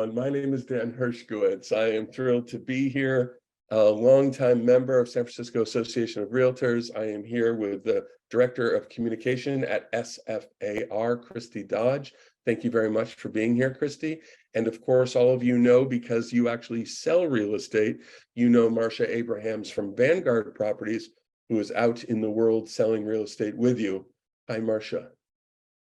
everyone. My name is Dan Hershkowtiz. I am thrilled to be here, a longtime member of San Francisco Association of Realtors. I am here with the Director of Communication at SFAR, Christy Dodge. Thank you very much for being here, Christy. And of course, all of you know, because you actually sell real estate, you know Marsha Abrahams from Vanguard Properties, who is out in the world selling real estate with you. Hi, Marsha.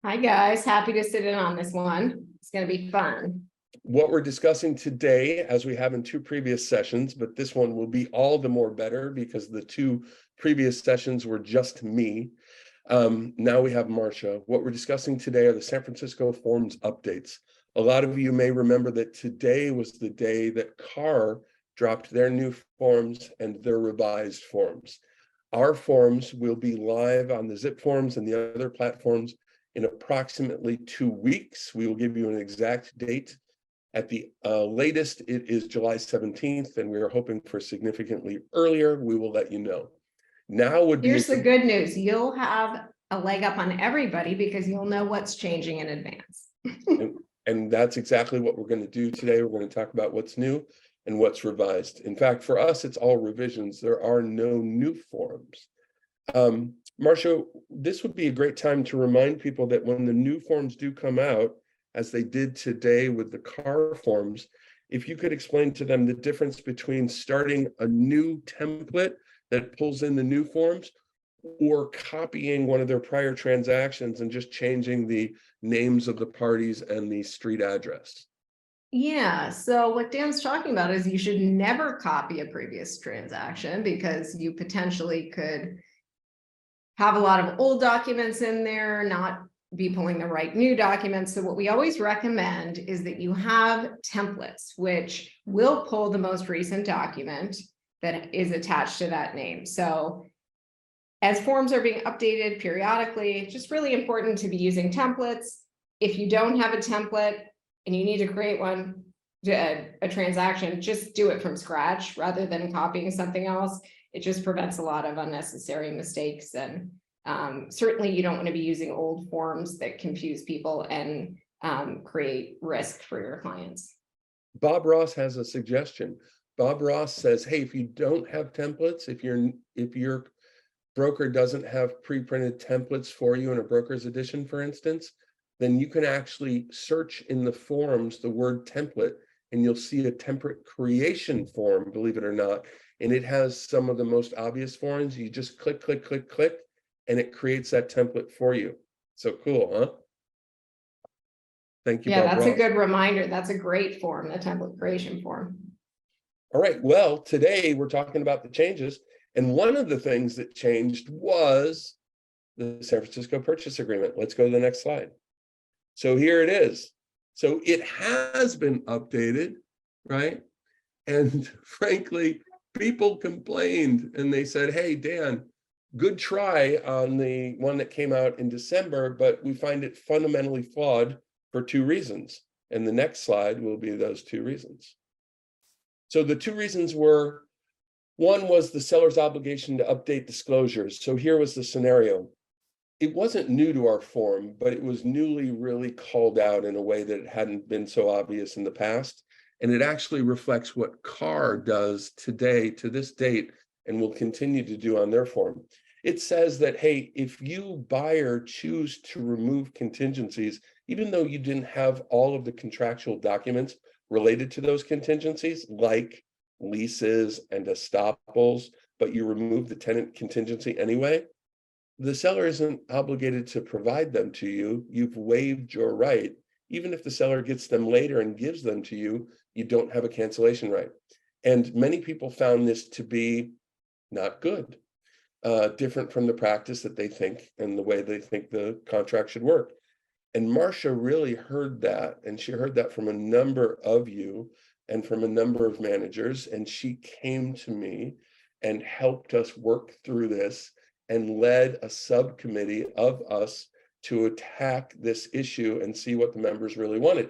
Hi, guys. Happy to sit in on this one. It's going to be fun. What we're discussing today, as we have in two previous sessions, but this one will be all the more better because the two previous sessions were just me. Now we have Marsha. What we're discussing today are the San Francisco forms updates. A lot of you may remember that today was the day that CAR dropped their new forms and their revised forms. Our forms will be live on the Zip forms and the other platforms in approximately 2 weeks. We will give you an exact date. At the latest, it is July 17th, and we are hoping for significantly earlier. We will let you know. Now would be— Here's the good news. You'll have a leg up on everybody because you'll know what's changing in advance. and that's exactly what we're going to do today. We're going to talk about what's new and what's revised. In fact, for us, it's all revisions. There are no new forms. Marsha, this would be a great time to remind people that when the new forms do come out, as they did today with the CAR forms, if you could explain to them the difference between starting a new template that pulls in the new forms or copying one of their prior transactions and just changing the names of the parties and the street address. Yeah, so what Dan's talking about is you should never copy a previous transaction because you potentially could have a lot of old documents in there, not be pulling the right new documents. So what we always recommend is that you have templates, which will pull the most recent document that is attached to that name. So as forms are being updated periodically, it's just really important to be using templates. If you don't have a template and you need to create one, a transaction, just do it from scratch rather than copying something else. It just prevents a lot of unnecessary mistakes. And certainly you don't want to be using old forms that confuse people and create risk for your clients. Bob Ross has a suggestion. Bob Ross says, hey, if you don't have templates, if your broker doesn't have pre-printed templates for you in a broker's edition, for instance, then you can actually search in the forms the word template, and you'll see a template creation form, believe it or not. And it has some of the most obvious forms. You just click, click, click, click, and it creates that template for you. So cool, huh? Thank you, Yeah, Bob that's Ross. a good reminder. That's a great form, the template creation form. All right, well, today we're talking about the changes. And one of the things that changed was the San Francisco purchase agreement. Let's go to the next slide. So here it is. So it has been updated, right? And frankly, people complained and they said, hey, Dan, good try on the one that came out in December, but we find it fundamentally flawed for two reasons. And the next slide will be those two reasons. So the two reasons were, one was the seller's obligation to update disclosures. So here was the scenario. It wasn't new to our form, but it was newly really called out in a way that it hadn't been so obvious in the past. And it actually reflects what CAR does today, to this date, and will continue to do on their form. It says that, hey, if you, buyer, choose to remove contingencies, even though you didn't have all of the contractual documents related to those contingencies, like leases and estoppels, but you remove the tenant contingency anyway, the seller isn't obligated to provide them to you. You've waived your right. Even if the seller gets them later and gives them to you, you don't have a cancellation right. And many people found this to be not good, different from the practice that they think and the way they think the contract should work. And Marsha really heard that, and she heard that from a number of you and from a number of managers, and she came to me and helped us work through this and led a subcommittee of us to attack this issue and see what the members really wanted.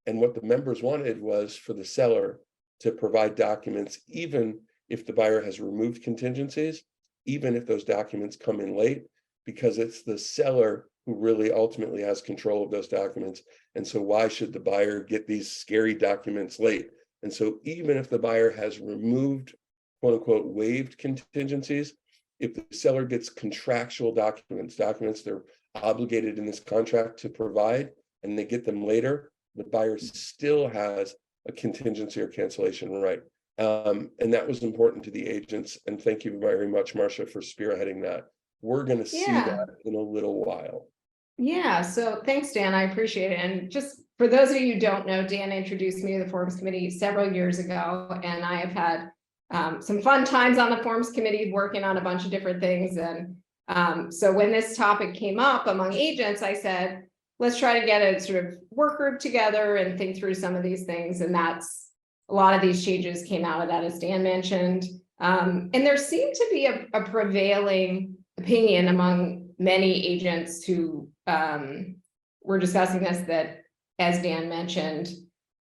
And what the members wanted was for the seller to provide documents, even if the buyer has removed contingencies, even if those documents come in late, because it's the seller who really ultimately has control of those documents. And so why should the buyer get these scary documents late? And so even if the buyer has removed, quote unquote, waived contingencies, if the seller gets contractual documents they're obligated in this contract to provide, and they get them later, the buyer still has a contingency or cancellation right. And that was important to the agents. And thank you very much, Marsha, for spearheading that. We're going to see that in a little while. Yeah, so thanks, Dan. I appreciate it. And just for those of you who don't know, Dan introduced me to the Forms Committee several years ago, and I have had some fun times on the Forms Committee working on a bunch of different things. And so when this topic came up among agents, I said, let's try to get a sort of work group together and think through some of these things. And that's a lot of these changes came out of that, as Dan mentioned. And there seemed to be a prevailing opinion among many agents who were discussing this, that, as Dan mentioned,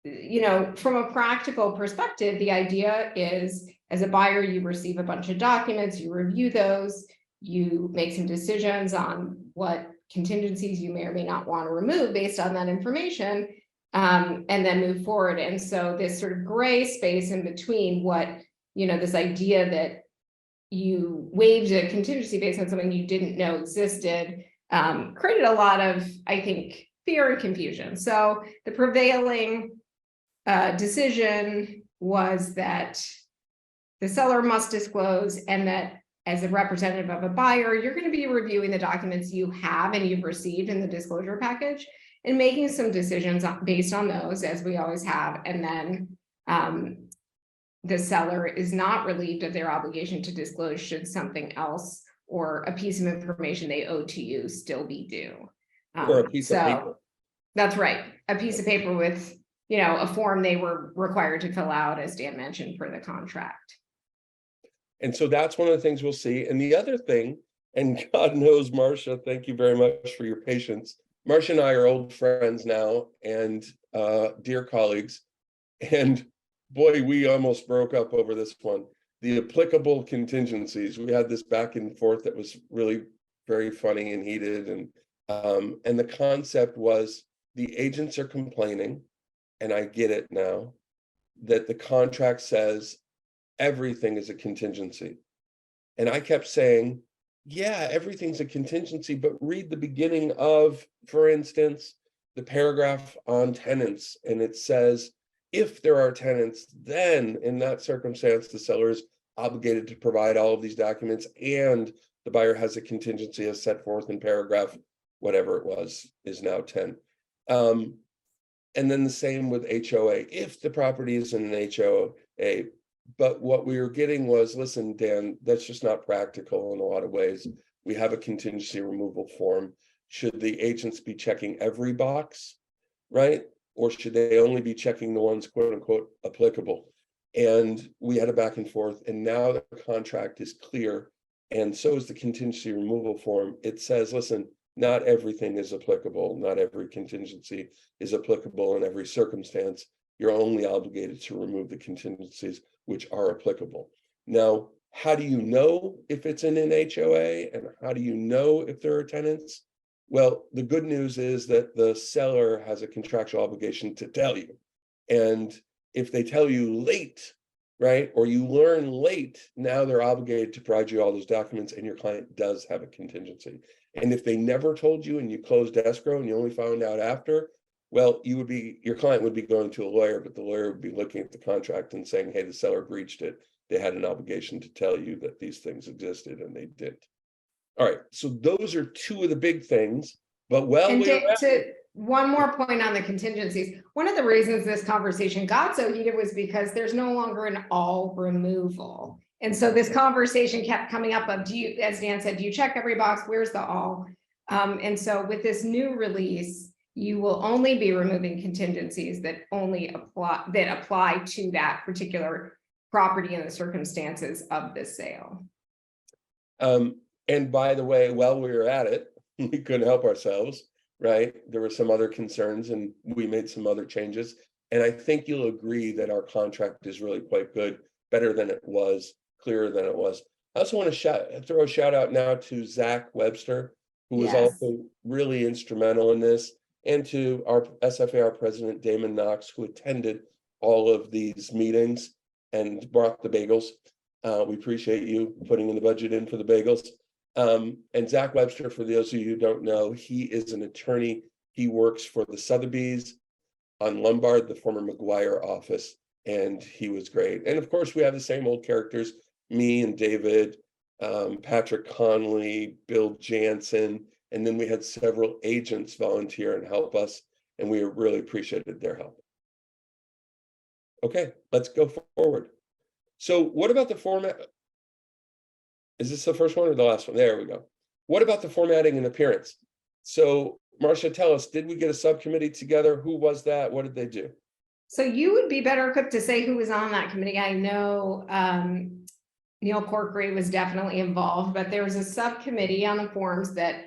you know, from a practical perspective, the idea is, as a buyer, you receive a bunch of documents, you review those, you make some decisions on what contingencies you may or may not want to remove based on that information, and then move forward. And so this sort of gray space in between what, you know, this idea that you waived a contingency based on something you didn't know existed, created a lot of, I think, fear and confusion. So the prevailing decision was that the seller must disclose, and that as a representative of a buyer, you're going to be reviewing the documents you have and you've received in the disclosure package and making some decisions based on those, as we always have. And then the seller is not relieved of their obligation to disclose should something else or a piece of information they owe to you still be due. Or a piece of paper. That's right. A piece of paper with, you know, a form they were required to fill out, as Dan mentioned, for the contract. And so that's one of the things we'll see. And the other thing, and God knows, Marsha, thank you very much for your patience. Marsha and I are old friends now and dear colleagues. And boy, we almost broke up over this one. The applicable contingencies. We had this back and forth that was really very funny and heated. And the concept was, the agents are complaining, and I get it now, that the contract says everything is a contingency. And I kept saying, yeah, everything's a contingency, but read the beginning of, for instance, the paragraph on tenants. And it says, if there are tenants, then in that circumstance, the seller is obligated to provide all of these documents, and the buyer has a contingency as set forth in paragraph, whatever it was, is now 10. And then the same with HOA, if the property is in an HOA. But what we were getting was, listen, Dan, that's just not practical in a lot of ways. We have a contingency removal form. Should the agents be checking every box, right? Or should they only be checking the ones, quote unquote, applicable? And we had a back and forth, and now the contract is clear. And so is the contingency removal form. It says, listen, not everything is applicable. Not every contingency is applicable in every circumstance. You're only obligated to remove the contingencies which are applicable. Now, how do you know if it's in an HOA, and how do you know if there are tenants? Well, the good news is that the seller has a contractual obligation to tell you. And if they tell you late, right, or you learn late, now they're obligated to provide you all those documents, and your client does have a contingency. And if they never told you and you closed escrow and you only found out after, well, your client would be going to a lawyer, but the lawyer would be looking at the contract and saying, hey, the seller breached it. They had an obligation to tell you that these things existed, and they didn't. All right, so those are two of the big things, but one more point on the contingencies. One of the reasons this conversation got so heated was because there's no longer an all removal. And so this conversation kept coming up of, do you, as Dan said, do you check every box? Where's the all? And so with this new release, you will only be removing contingencies that apply to that particular property and the circumstances of the sale. And by the way, while we were at it, we couldn't help ourselves, right? There were some other concerns, and we made some other changes. And I think you'll agree that our contract is really quite good, better than it was, clearer than it was. I also want to throw a shout out now to Zach Webster. who was Yes. also really instrumental in this, and to our SFAR president, Damon Knox, who attended all of these meetings and brought the bagels. We appreciate you putting in the budget in for the bagels. And Zach Webster, for those of you who don't know, he is an attorney. He works for the Sotheby's on Lombard, the former McGuire office, and he was great. And of course, we have the same old characters, me and David, Patrick Conley, Bill Jansen, and then we had several agents volunteer and help us, and we really appreciated their help. Okay, let's go forward. So what about the format? Is this the first one or the last one? There we go. What about the formatting and appearance? So Marsha, tell us, did we get a subcommittee together? Who was that? What did they do? So you would be better equipped to say who was on that committee. I know Neil Corkery was definitely involved, but there was a subcommittee on the forms that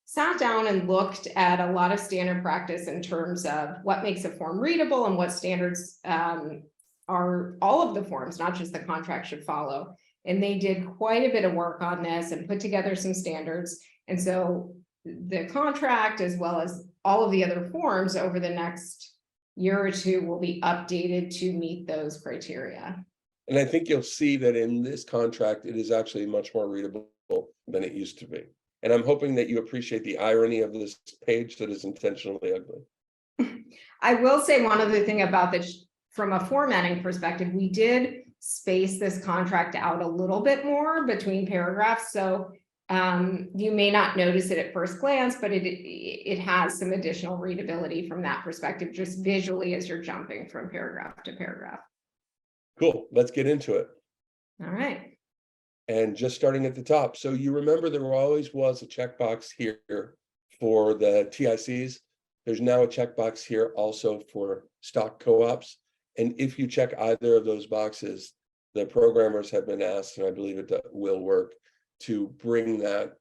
sat down and looked at a lot of standard practice in terms of what makes a form readable and what standards are all of the forms, not just the contract, should follow. And they did quite a bit of work on this and put together some standards. And so the contract, as well as all of the other forms over the next year or two, will be updated to meet those criteria. And I think you'll see that in this contract, it is actually much more readable than it used to be. And I'm hoping that you appreciate the irony of this page that is intentionally ugly. I will say one other thing about this, from a formatting perspective, we did space this contract out a little bit more between paragraphs. So you may not notice it at first glance, but it has some additional readability from that perspective, just visually as you're jumping from paragraph to paragraph. Cool, let's get into it. All right. And just starting at the top. So you remember there always was a checkbox here for the TICs. There's now a checkbox here also for stock co-ops. And if you check either of those boxes, the programmers have been asked, and I believe it will work, to bring that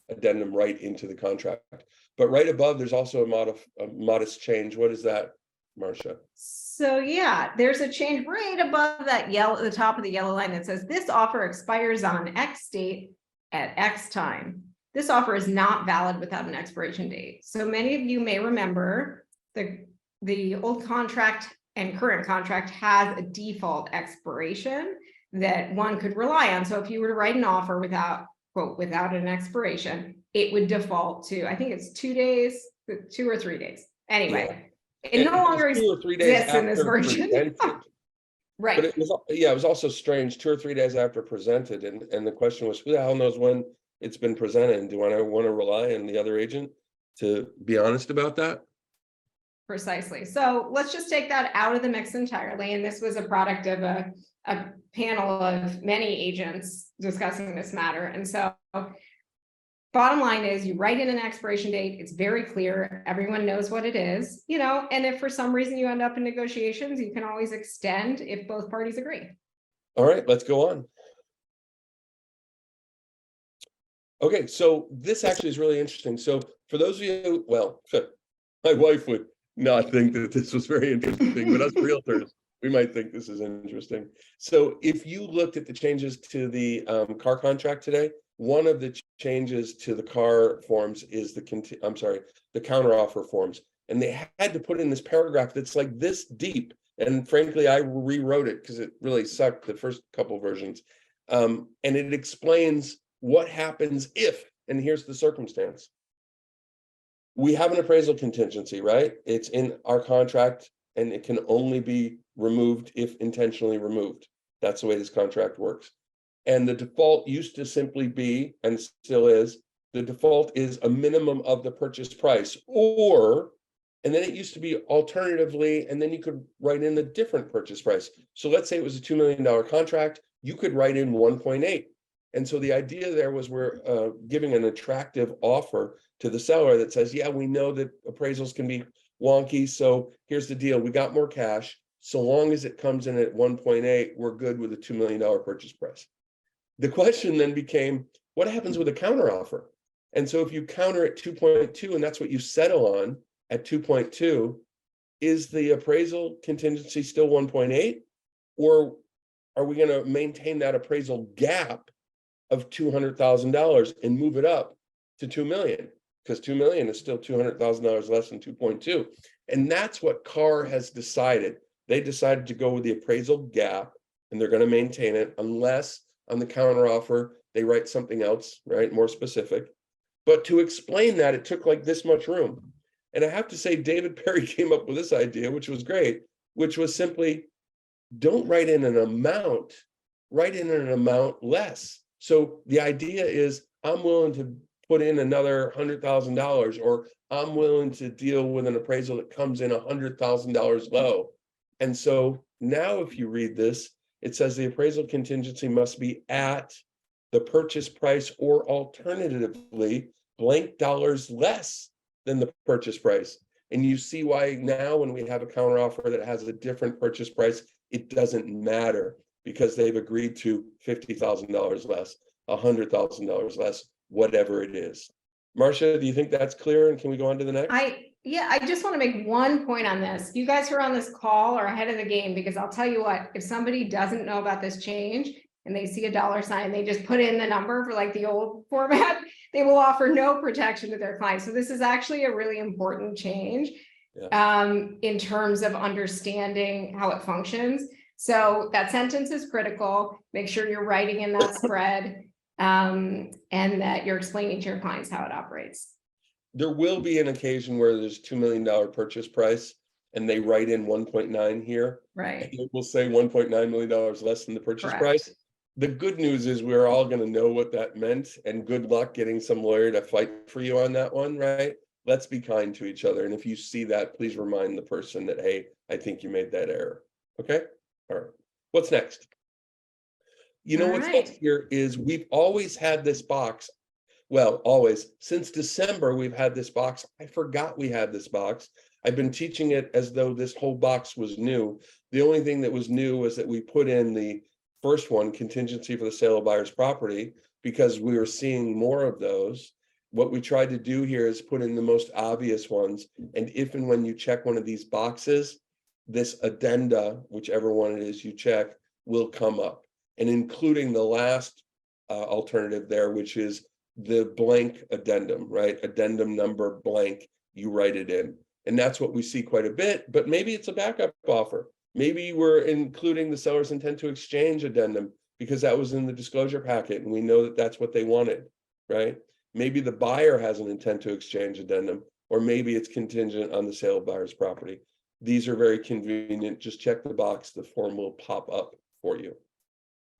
addendum right into the contract. But right above, there's also a modest change. What is that, Marsha? So yeah, there's a change right above that yellow, the top of the yellow line that says this offer expires on X date at X time. This offer is not valid without an expiration date. So many of you may remember the old contract and current contract has a default expiration that one could rely on. So if you were to write an offer without, quote, without an expiration, it would default to, I think it's 2 days, 2 or 3 days. Anyway. Yeah. It no longer 2 or 3 days exists in this version. Right. But it was also strange, 2 or 3 days after presented. And the question was, who the hell knows when it's been presented? And do I want to rely on the other agent to be honest about that? Precisely. So let's just take that out of the mix entirely. And this was a product of a panel of many agents discussing this matter. And so bottom line is you write in an expiration date. It's very clear. Everyone knows what it is, you know, and if for some reason you end up in negotiations, you can always extend if both parties agree. All right, let's go on. Okay, so this actually is really interesting. So for those of you, well, my wife would not think that this was very interesting, but us realtors, we might think this is interesting. So if you looked at the changes to the car contract today, one of the changes to the car forms is the counteroffer forms. And they had to put in this paragraph that's like this deep. And frankly, I rewrote it because it really sucked the first couple versions. And it explains what happens if, and here's the circumstance. We have an appraisal contingency, right? It's in our contract and it can only be removed if intentionally removed. That's the way this contract works. And the default used to simply be, and still is, the default is a minimum of the purchase price, or, and then it used to be alternatively, and then you could write in a different purchase price. So let's say it was a $2 million contract, you could write in 1.8. And so the idea there was we're giving an attractive offer to the seller that says, yeah, we know that appraisals can be wonky. So here's the deal. We got more cash. So long as it comes in at 1.8, we're good with a $2 million purchase price. The question then became, what happens with a counter offer? And so if you counter at 2.2, and that's what you settle on at 2.2, is the appraisal contingency still 1.8? Or are we going to maintain that appraisal gap of $200,000 and move it up to 2 million, because 2 million is still $200,000 less than 2.2. And that's what CAR has decided. They decided to go with the appraisal gap, and they're going to maintain it unless on the counteroffer they write something else, right, more specific. But to explain that, it took like this much room. And I have to say, David Perry came up with this idea, which was great, which was simply, don't write in an amount, write in an amount less. So the idea is, I'm willing to put in another $100,000, or I'm willing to deal with an appraisal that comes in $100,000 low. And so now if you read this, it says the appraisal contingency must be at the purchase price, or alternatively blank dollars less than the purchase price. And you see why now when we have a counteroffer that has a different purchase price, it doesn't matter, because they've agreed to $50,000 less, $100,000 less, whatever it is. Marsha, do you think that's clear? And can we go on to the next? I just want to make one point on this. You guys who are on this call are ahead of the game, because I'll tell you what, if somebody doesn't know about this change and they see a dollar sign, they just put in the number for like the old format, they will offer no protection to their clients. So this is actually a really important change in terms of understanding how it functions. So that sentence is critical. Make sure you're writing in that spread and that you're explaining to your clients how it operates. There will be an occasion where there's $2 million purchase price and they write in 1.9 here. Right. And it will say $1.9 million less than the purchase Correct. price. The good news is we're all going to know what that meant, and good luck getting some lawyer to fight for you on that one, right? Let's be kind to each other. And if you see that, please remind the person that, hey, I think you made that error. Okay. All right. What's next? You know, what's next here is we've always had this box. Well, always. Since December, we've had this box. I forgot we had this box. I've been teaching it as though this whole box was new. The only thing that was new was that we put in the first one, contingency for the sale of buyer's property, because we were seeing more of those. What we tried to do here is put in the most obvious ones. And if and when you check one of these boxes, this addenda, whichever one it is you check, will come up. And including the last alternative there, which is the blank addendum, right? Addendum number blank, you write it in. And that's what we see quite a bit, but maybe it's a backup offer. Maybe we're including the seller's intent to exchange addendum because that was in the disclosure packet and we know that that's what they wanted, right? Maybe the buyer has an intent to exchange addendum, or maybe it's contingent on the sale of buyer's property. These are very convenient. Just check the box, the form will pop up for you.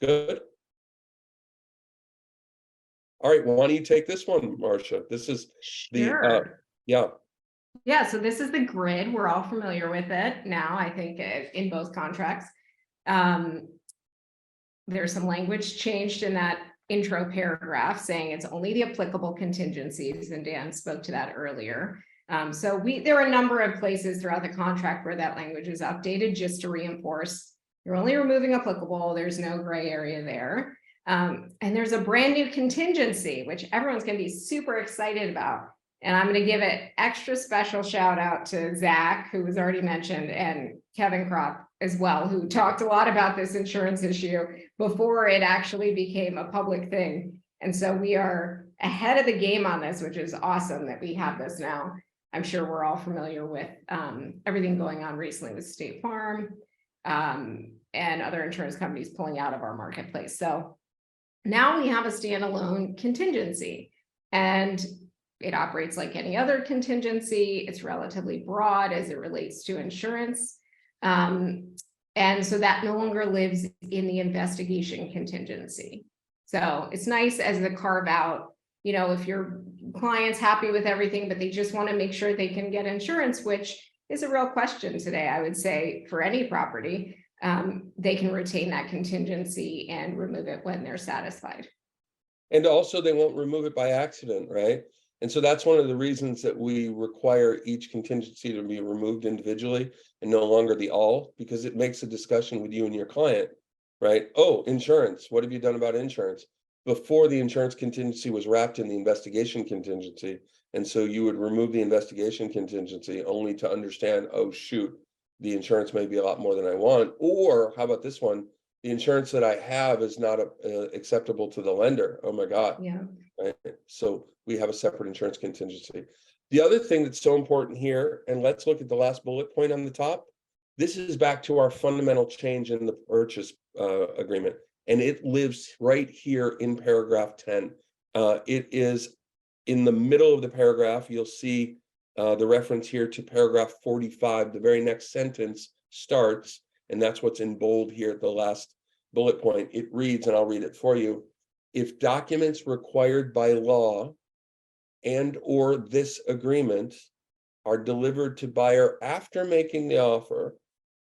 Good. All right, why don't you take this one, Marsha? This is the, Yeah, so this is the grid. We're all familiar with it now, I think, in both contracts. There's some language changed in that intro paragraph saying it's only the applicable contingencies, and Dan spoke to that earlier. So there are a number of places throughout the contract where that language is updated just to reinforce you're only removing applicable, there's no gray area there. And there's a brand new contingency, which everyone's going to be super excited about. And I'm going to give it extra special shout out to Zach, who was already mentioned, and Kevin Kropp as well, who talked a lot about this insurance issue before it actually became a public thing. And so we are ahead of the game on this, which is awesome that we have this now. I'm sure we're all familiar with everything going on recently with State Farm and other insurance companies pulling out of our marketplace. So now we have a standalone contingency, and it operates like any other contingency. It's relatively broad as it relates to insurance. And so that no longer lives in the investigation contingency. So it's nice as the carve out, you know, if your client's happy with everything, but they just want to make sure they can get insurance, which is a real question today, I would say, for any property, they can retain that contingency and remove it when they're satisfied. And also they won't remove it by accident, right? And so that's one of the reasons that we require each contingency to be removed individually and no longer the all, because it makes a discussion with you and your client, right? Oh, insurance, what have you done about insurance? Before, the insurance contingency was wrapped in the investigation contingency. And so you would remove the investigation contingency only to understand, oh, shoot, the insurance may be a lot more than I want. Or how about this one? the insurance that I have is not acceptable to the lender. Oh my God. Yeah. Right? So we have a separate insurance contingency. The other thing that's so important here, and let's look at the last bullet point on the top. This is back to our fundamental change in the purchase agreement, and it lives right here in paragraph 10. It is in the middle of the paragraph. You'll see the reference here to paragraph 45. The very next sentence starts, and that's what's in bold here at the last bullet point. It reads, and I'll read it for you. If documents required by law and or this agreement are delivered to buyer after making the offer,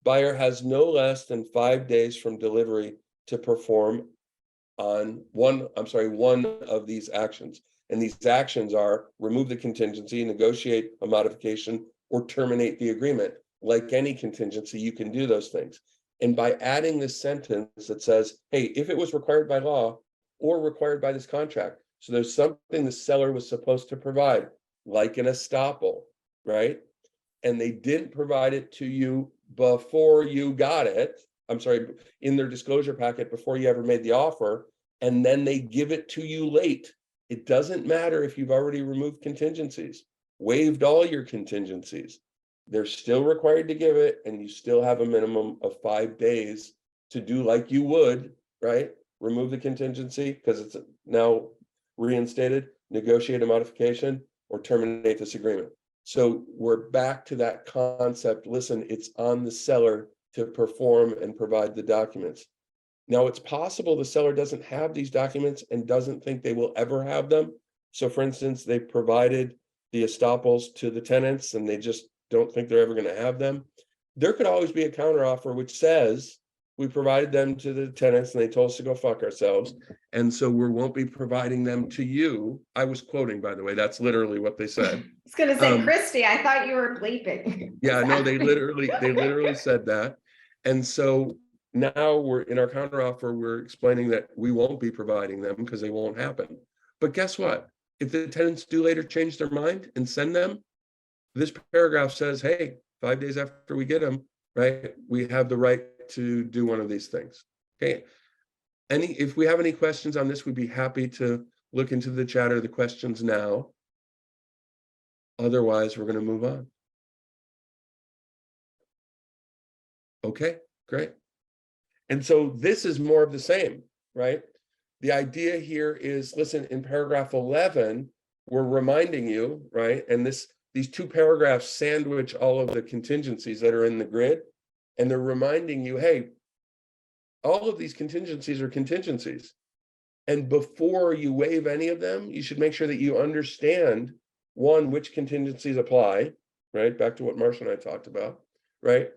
buyer has no less than 5 days from delivery to perform on one of these actions. And these actions are remove the contingency, negotiate a modification, or terminate the agreement. Like any contingency, you can do those things. And by adding this sentence that says, hey, if it was required by law or required by this contract, so there's something the seller was supposed to provide, like an estoppel, right? And they didn't provide it to you before you got it. I'm sorry, in their disclosure packet before you ever made the offer, and then they give it to you late. It doesn't matter if you've already removed contingencies, waived all your contingencies. They're still required to give it, and you still have a minimum of 5 days to do like you would, right? Remove the contingency because it's now reinstated, negotiate a modification, or terminate this agreement. So we're back to that concept. Listen, it's on the seller to perform and provide the documents. Now, it's possible the seller doesn't have these documents and doesn't think they will ever have them. So for instance, they provided the estoppels to the tenants and they just don't think they're ever going to have them. There could always be a counteroffer which says, we provided them to the tenants and they told us to go fuck ourselves. And so we won't be providing them to you. I was quoting, by the way, that's literally what they said. I was going to say, Christy, I thought you were bleeping. Yeah, no, they literally said that. And so now we're in our counteroffer, we're explaining that we won't be providing them because they won't happen. But guess what? If the tenants do later change their mind and send them, this paragraph says, hey, 5 days after we get them, right, we have the right to do one of these things. Okay. If we have any questions on this, we'd be happy to look into the chat or the questions now. Otherwise, we're going to move on. Okay, great. And so this is more of the same, right? The idea here is, listen, in paragraph 11, we're reminding you, right? And these two paragraphs sandwich all of the contingencies that are in the grid. And they're reminding you, hey, all of these contingencies are contingencies. And before you waive any of them, you should make sure that you understand, one, which contingencies apply, right? Back to what Marsha and I talked about, right?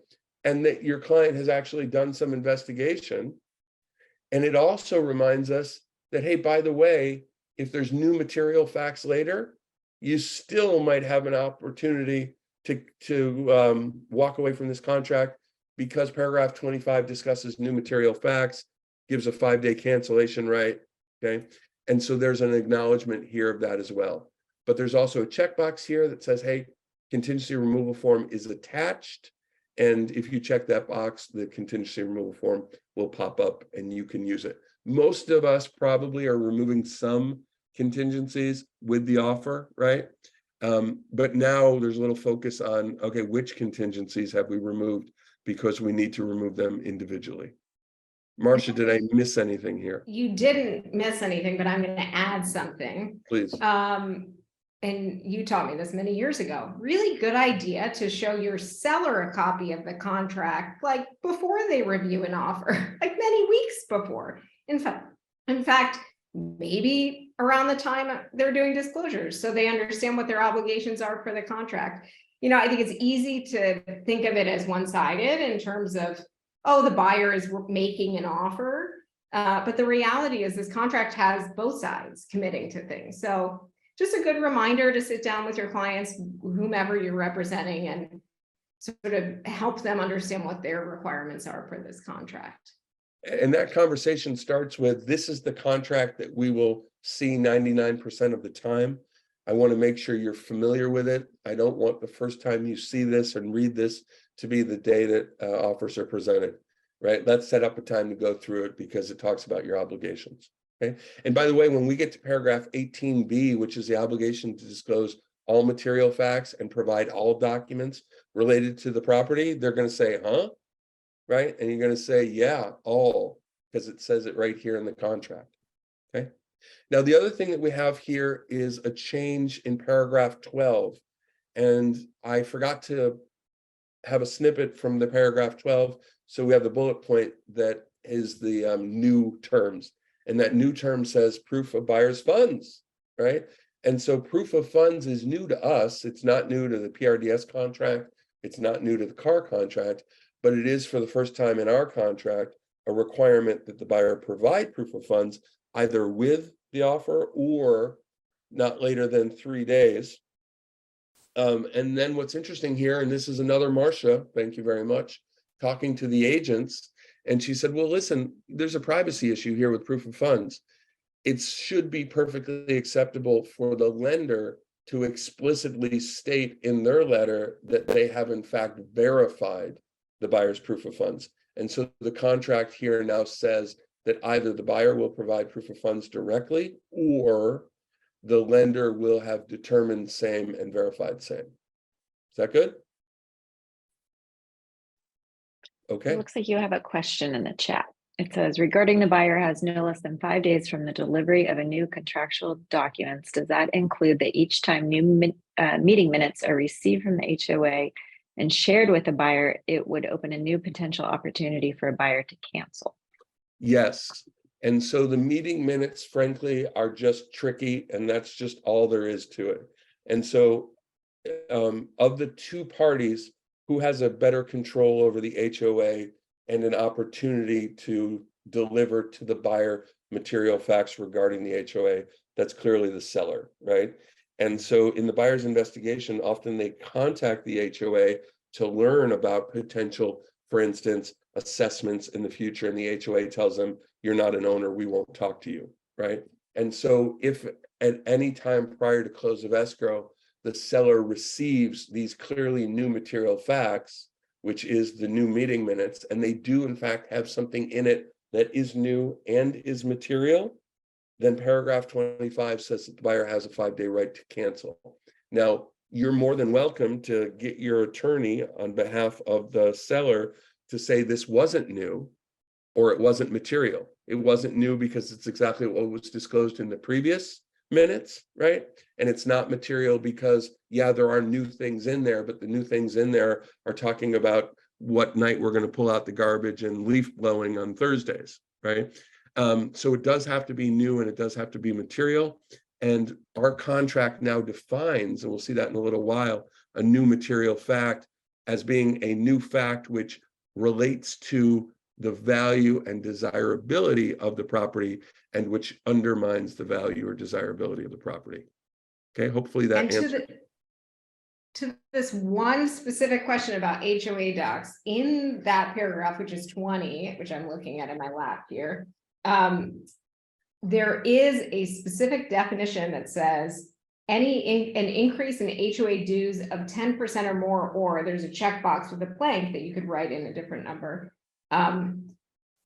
And that your client has actually done some investigation. And it also reminds us that, hey, by the way, if there's new material facts later, you still might have an opportunity to walk away from this contract because paragraph 25 discusses new material facts, gives a 5-day cancellation right, okay? And so there's an acknowledgement here of that as well. But there's also a checkbox here that says, hey, contingency removal form is attached. And if you check that box, the contingency removal form will pop up and you can use it. Most of us probably are removing some contingencies with the offer, right? But now there's a little focus on, okay, which contingencies have we removed because we need to remove them individually. Marsha, did I miss anything here? You didn't miss anything, but I'm going to add something. Please. And you taught me this many years ago. Really good idea to show your seller a copy of the contract, like before they review an offer, like many weeks before. In fact, maybe around the time they're doing disclosures, so they understand what their obligations are for the contract. You know, I think it's easy to think of it as one-sided in terms of, oh, the buyer is making an offer. But the reality is this contract has both sides committing to things. So just a good reminder to sit down with your clients, whomever you're representing, and sort of help them understand what their requirements are for this contract. And that conversation starts with, this is the contract that we will see 99% of the time. I want to make sure you're familiar with it. I don't want the first time you see this and read this to be the day that offers are presented, right? Let's set up a time to go through it because it talks about your obligations, okay? And by the way, when we get to paragraph 18B, which is the obligation to disclose all material facts and provide all documents related to the property, they're going to say, huh? Right? And you're going to say, yeah, all, because it says it right here in the contract, okay? Now, the other thing that we have here is a change in paragraph 12. And I forgot to have a snippet from the paragraph 12. So we have the bullet point that is the new terms. And that new term says proof of buyer's funds, right? And so proof of funds is new to us. It's not new to the PRDS contract. It's not new to the car contract, but it is for the first time in our contract, a requirement that the buyer provide proof of funds either with the offer or not later than 3 days. And then what's interesting here, and this is another Marsha, thank you very much, talking to the agents. And she said, well, listen, there's a privacy issue here with proof of funds. It should be perfectly acceptable for the lender to explicitly state in their letter that they have in fact verified the buyer's proof of funds. And so the contract here now says that either the buyer will provide proof of funds directly or the lender will have determined same and verified same. Is that good? Okay. It looks like you have a question in the chat. It says, regarding the buyer has no less than 5 days from the delivery of a new contractual documents, does that include that each time new meeting minutes are received from the HOA and shared with the buyer, it would open a new potential opportunity for a buyer to cancel? Yes. And so the meeting minutes, frankly, are just tricky, and that's just all there is to it. And so of the two parties, who has a better control over the HOA and an opportunity to deliver to the buyer material facts regarding the HOA? That's clearly the seller, right? And so in the buyer's investigation, often they contact the HOA to learn about potential, for instance, assessments in the future, and the HOA tells them, you're not an owner, we won't talk to you, right? And so if at any time prior to close of escrow, the seller receives these clearly new material facts, which is the new meeting minutes, and they do in fact have something in it that is new and is material, then paragraph 25 says that the buyer has a 5-day right to cancel. Now, you're more than welcome to get your attorney on behalf of the seller to say this wasn't new or it wasn't material. It wasn't new because it's exactly what was disclosed in the previous minutes, right? And it's not material because, yeah, there are new things in there, but the new things in there are talking about what night we're going to pull out the garbage and leaf blowing on Thursdays, right? So it does have to be new and it does have to be material. And our contract now defines, and we'll see that in a little while, a new material fact as being a new fact which relates to the value and desirability of the property and which undermines the value or desirability of the property. Okay, hopefully that answers. To this one specific question about HOA docs, in that paragraph, which is 20, which I'm looking at in my lap here, there is a specific definition that says an increase in HOA dues of 10% or more, or there's a checkbox with a blank that you could write in a different number,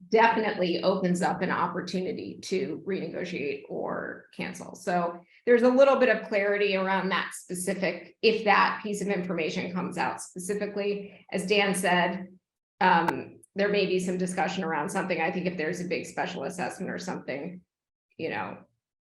definitely opens up an opportunity to renegotiate or cancel. So there's a little bit of clarity around that specific, if that piece of information comes out specifically. As Dan said, there may be some discussion around something. I think if there's a big special assessment or something, you know,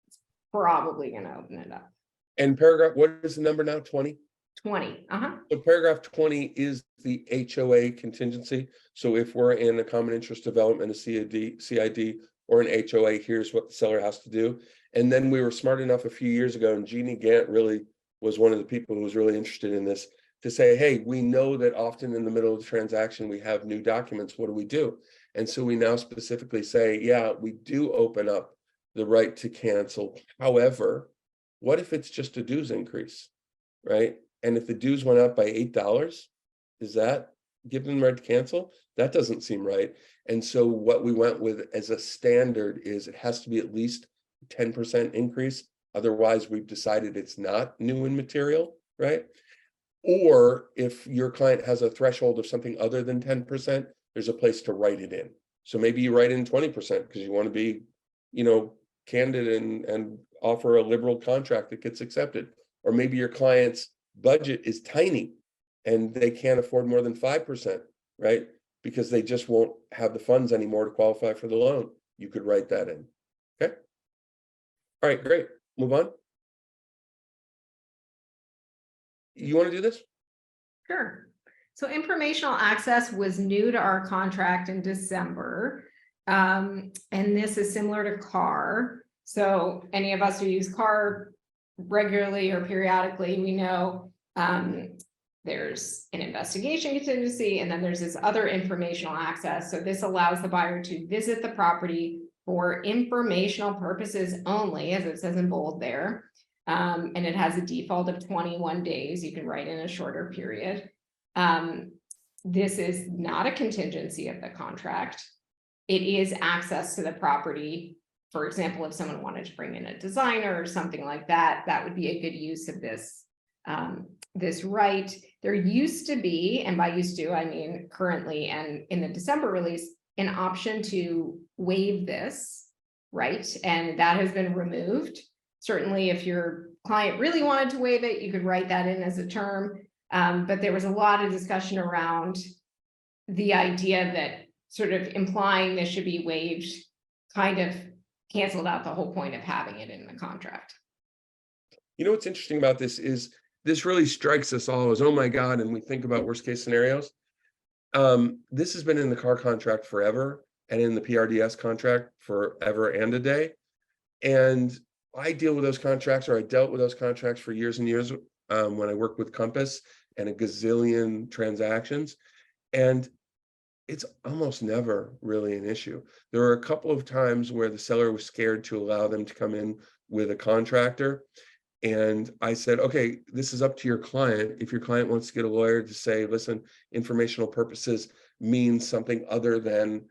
it's probably going to open it up. And paragraph, what is the number now? 20? 20. So paragraph 20 is the HOA contingency. So if we're in a common interest development, a CID, or an HOA, here's what the seller has to do. And then we were smart enough a few years ago, and Jeannie Gant really was one of the people who was really interested in this, to say, hey, we know that often in the middle of the transaction, we have new documents. What do we do? And so we now specifically say, yeah, we do open up the right to cancel. However, what if it's just a dues increase, right? And if the dues went up by $8, is that give them the right to cancel? That doesn't seem right. And so what we went with as a standard is it has to be at least 10% increase. Otherwise, we've decided it's not new and material, right? Or if your client has a threshold of something other than 10%, there's a place to write it in. So maybe you write in 20% because you want to be, candid and offer a liberal contract that gets accepted. Or maybe your client's budget is tiny and they can't afford more than 5%, right? Because they just won't have the funds anymore to qualify for the loan. You could write that in. Okay. All right, great. Move on. You want to do this? Sure. So informational access was new to our contract in December. And this is similar to CAR. So any of us who use CAR regularly or periodically, we know there's an investigation contingency, and then there's this other informational access. So this allows the buyer to visit the property for informational purposes only, as it says in bold there. And it has a default of 21 days. You can write in a shorter period. This is not a contingency of the contract. It is access to the property. For example, if someone wanted to bring in a designer or something like that, that would be a good use of this, this right. There used to be, and by used to, I mean currently, and in the December release, an option to waive this, right? And that has been removed. Certainly, if your client really wanted to waive it, you could write that in as a term. But there was a lot of discussion around the idea that sort of implying this should be waived kind of canceled out the whole point of having it in the contract. What's interesting about this is this really strikes us all as, oh my God, and we think about worst case scenarios. This has been in the CAR contract forever and in the PRDS contract forever and a day. And I deal with those contracts, or I dealt with those contracts for years and years when I worked with Compass and a gazillion transactions. And it's almost never really an issue. There were a couple of times where the seller was scared to allow them to come in with a contractor. And I said, okay, this is up to your client. If your client wants to get a lawyer to say, listen, informational purposes means something other than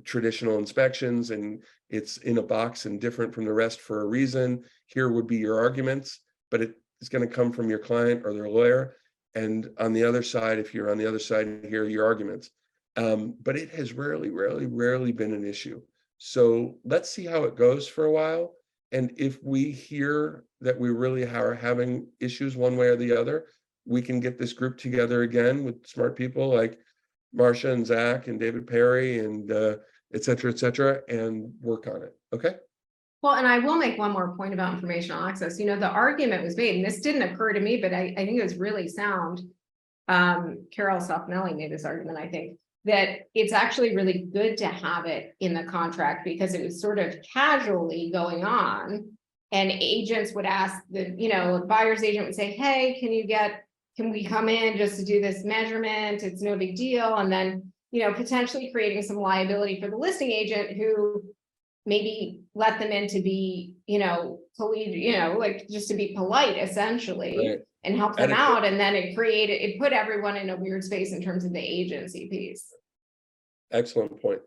traditional inspections, and it's in a box and different from the rest for a reason, here would be your arguments, but it is going to come from your client or their lawyer. And on the other side, if you're on the other side, here are your arguments. But it has rarely been an issue. So let's see how it goes for a while. And if we hear that we really are having issues one way or the other, we can get this group together again with smart people like Marsha and Zach and David Perry and et cetera, and work on it. Okay. Well, and I will make one more point about informational access. The argument was made, and this didn't occur to me, but I think it was really sound. Carol Sofnelli made this argument, I think, that it's actually really good to have it in the contract because it was sort of casually going on, and agents would ask a buyer's agent would say, hey, can we come in just to do this measurement? It's no big deal. And then, potentially creating some liability for the listing agent who maybe let them in to be, like just to be polite essentially, right, and help them out. And then it put everyone in a weird space in terms of the agency piece. Excellent point.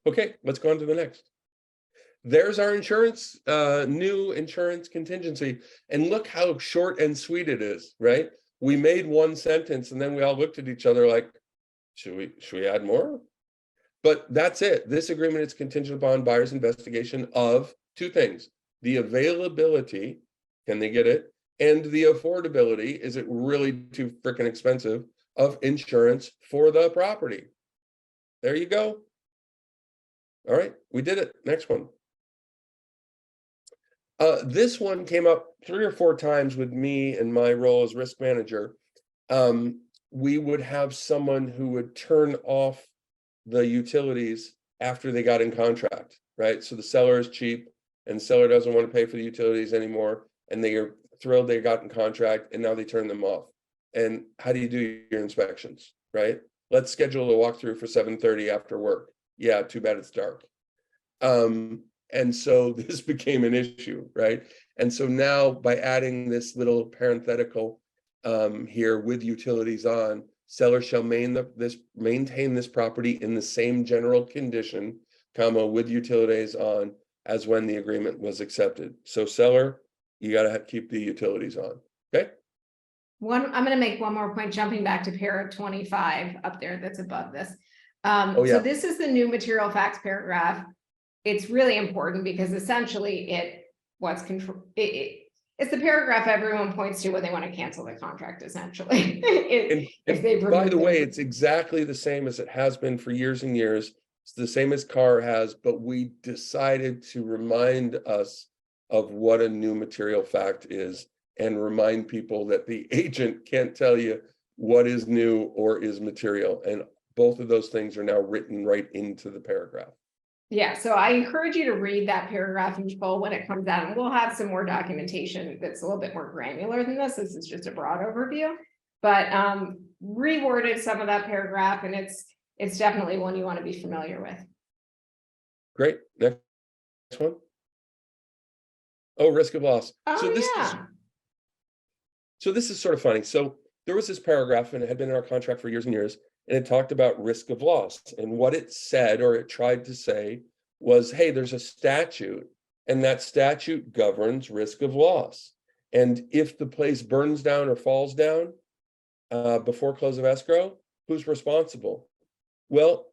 Okay, let's go on to the next. There's our insurance, new insurance contingency. And look how short and sweet it is, right? We made one sentence and then we all looked at each other like, should we add more? But that's it. This agreement is contingent upon buyer's investigation of two things: the availability, can they get it? And the affordability, is it really too freaking expensive, of insurance for the property. There you go. All right, we did it. Next one. This one came up 3 or 4 times with me in my role as risk manager. We would have someone who would turn off the utilities after they got in contract, right? So the seller is cheap and the seller doesn't want to pay for the utilities anymore, and they are thrilled they got in contract and now they turn them off. And how do you do your inspections, right? Let's schedule a walkthrough for 7:30 after work. Yeah, too bad it's dark. And so this became an issue, right? And so now by adding this little parenthetical here with utilities on, seller shall maintain this property in the same general condition, comma, with utilities on as when the agreement was accepted. So seller, you got to keep the utilities on. Okay. I'm going to make one more point, jumping back to para 25 up there that's above this. Oh, yeah. So this is the new material facts paragraph. It's really important because essentially it's the paragraph everyone points to when they want to cancel the contract, essentially. If they've by the removed way, them. it's exactly the same as it has been for years and years. It's the same as CAR has, but we decided to remind us of what a new material fact is and remind people that the agent can't tell you what is new or is material. And both of those things are now written right into the paragraph. Yeah, so I encourage you to read that paragraph in full when it comes out, and we'll have some more documentation that's a little bit more granular than this. This is just a broad overview, but reworded some of that paragraph, and it's definitely one you want to be familiar with. Great. Next one. Oh, risk of loss. Oh, This is sort of funny. So there was this paragraph, and it had been in our contract for years and years, and it talked about risk of loss. And what it said, or it tried to say, was, hey, there's a statute, and that statute governs risk of loss. And if the place burns down or falls down before close of escrow, who's responsible? Well,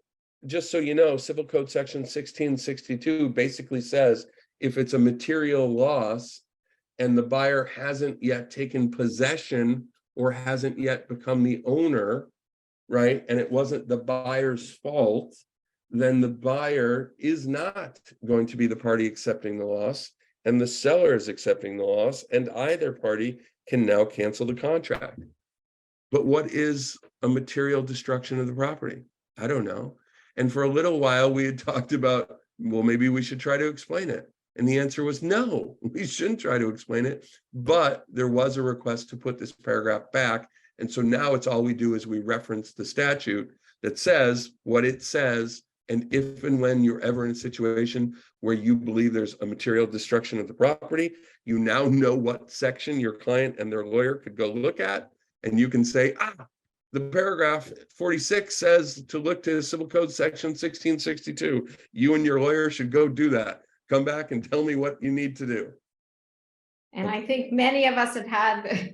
just so you know, Civil Code Section 1662 basically says if it's a material loss and the buyer hasn't yet taken possession or hasn't yet become the owner, right, and it wasn't the buyer's fault, then the buyer is not going to be the party accepting the loss, and the seller is accepting the loss, and either party can now cancel the contract. But what is a material destruction of the property? I don't know. And for a little while, we had talked about, well, maybe we should try to explain it. And the answer was no, we shouldn't try to explain it. But there was a request to put this paragraph back. And so now it's all we do is we reference the statute that says what it says. And if and when you're ever in a situation where you believe there's a material destruction of the property, you now know what section your client and their lawyer could go look at. And you can say, the paragraph 46 says to look to Civil Code Section 1662. You and your lawyer should go do that. Come back and tell me what you need to do. And I think many of us have had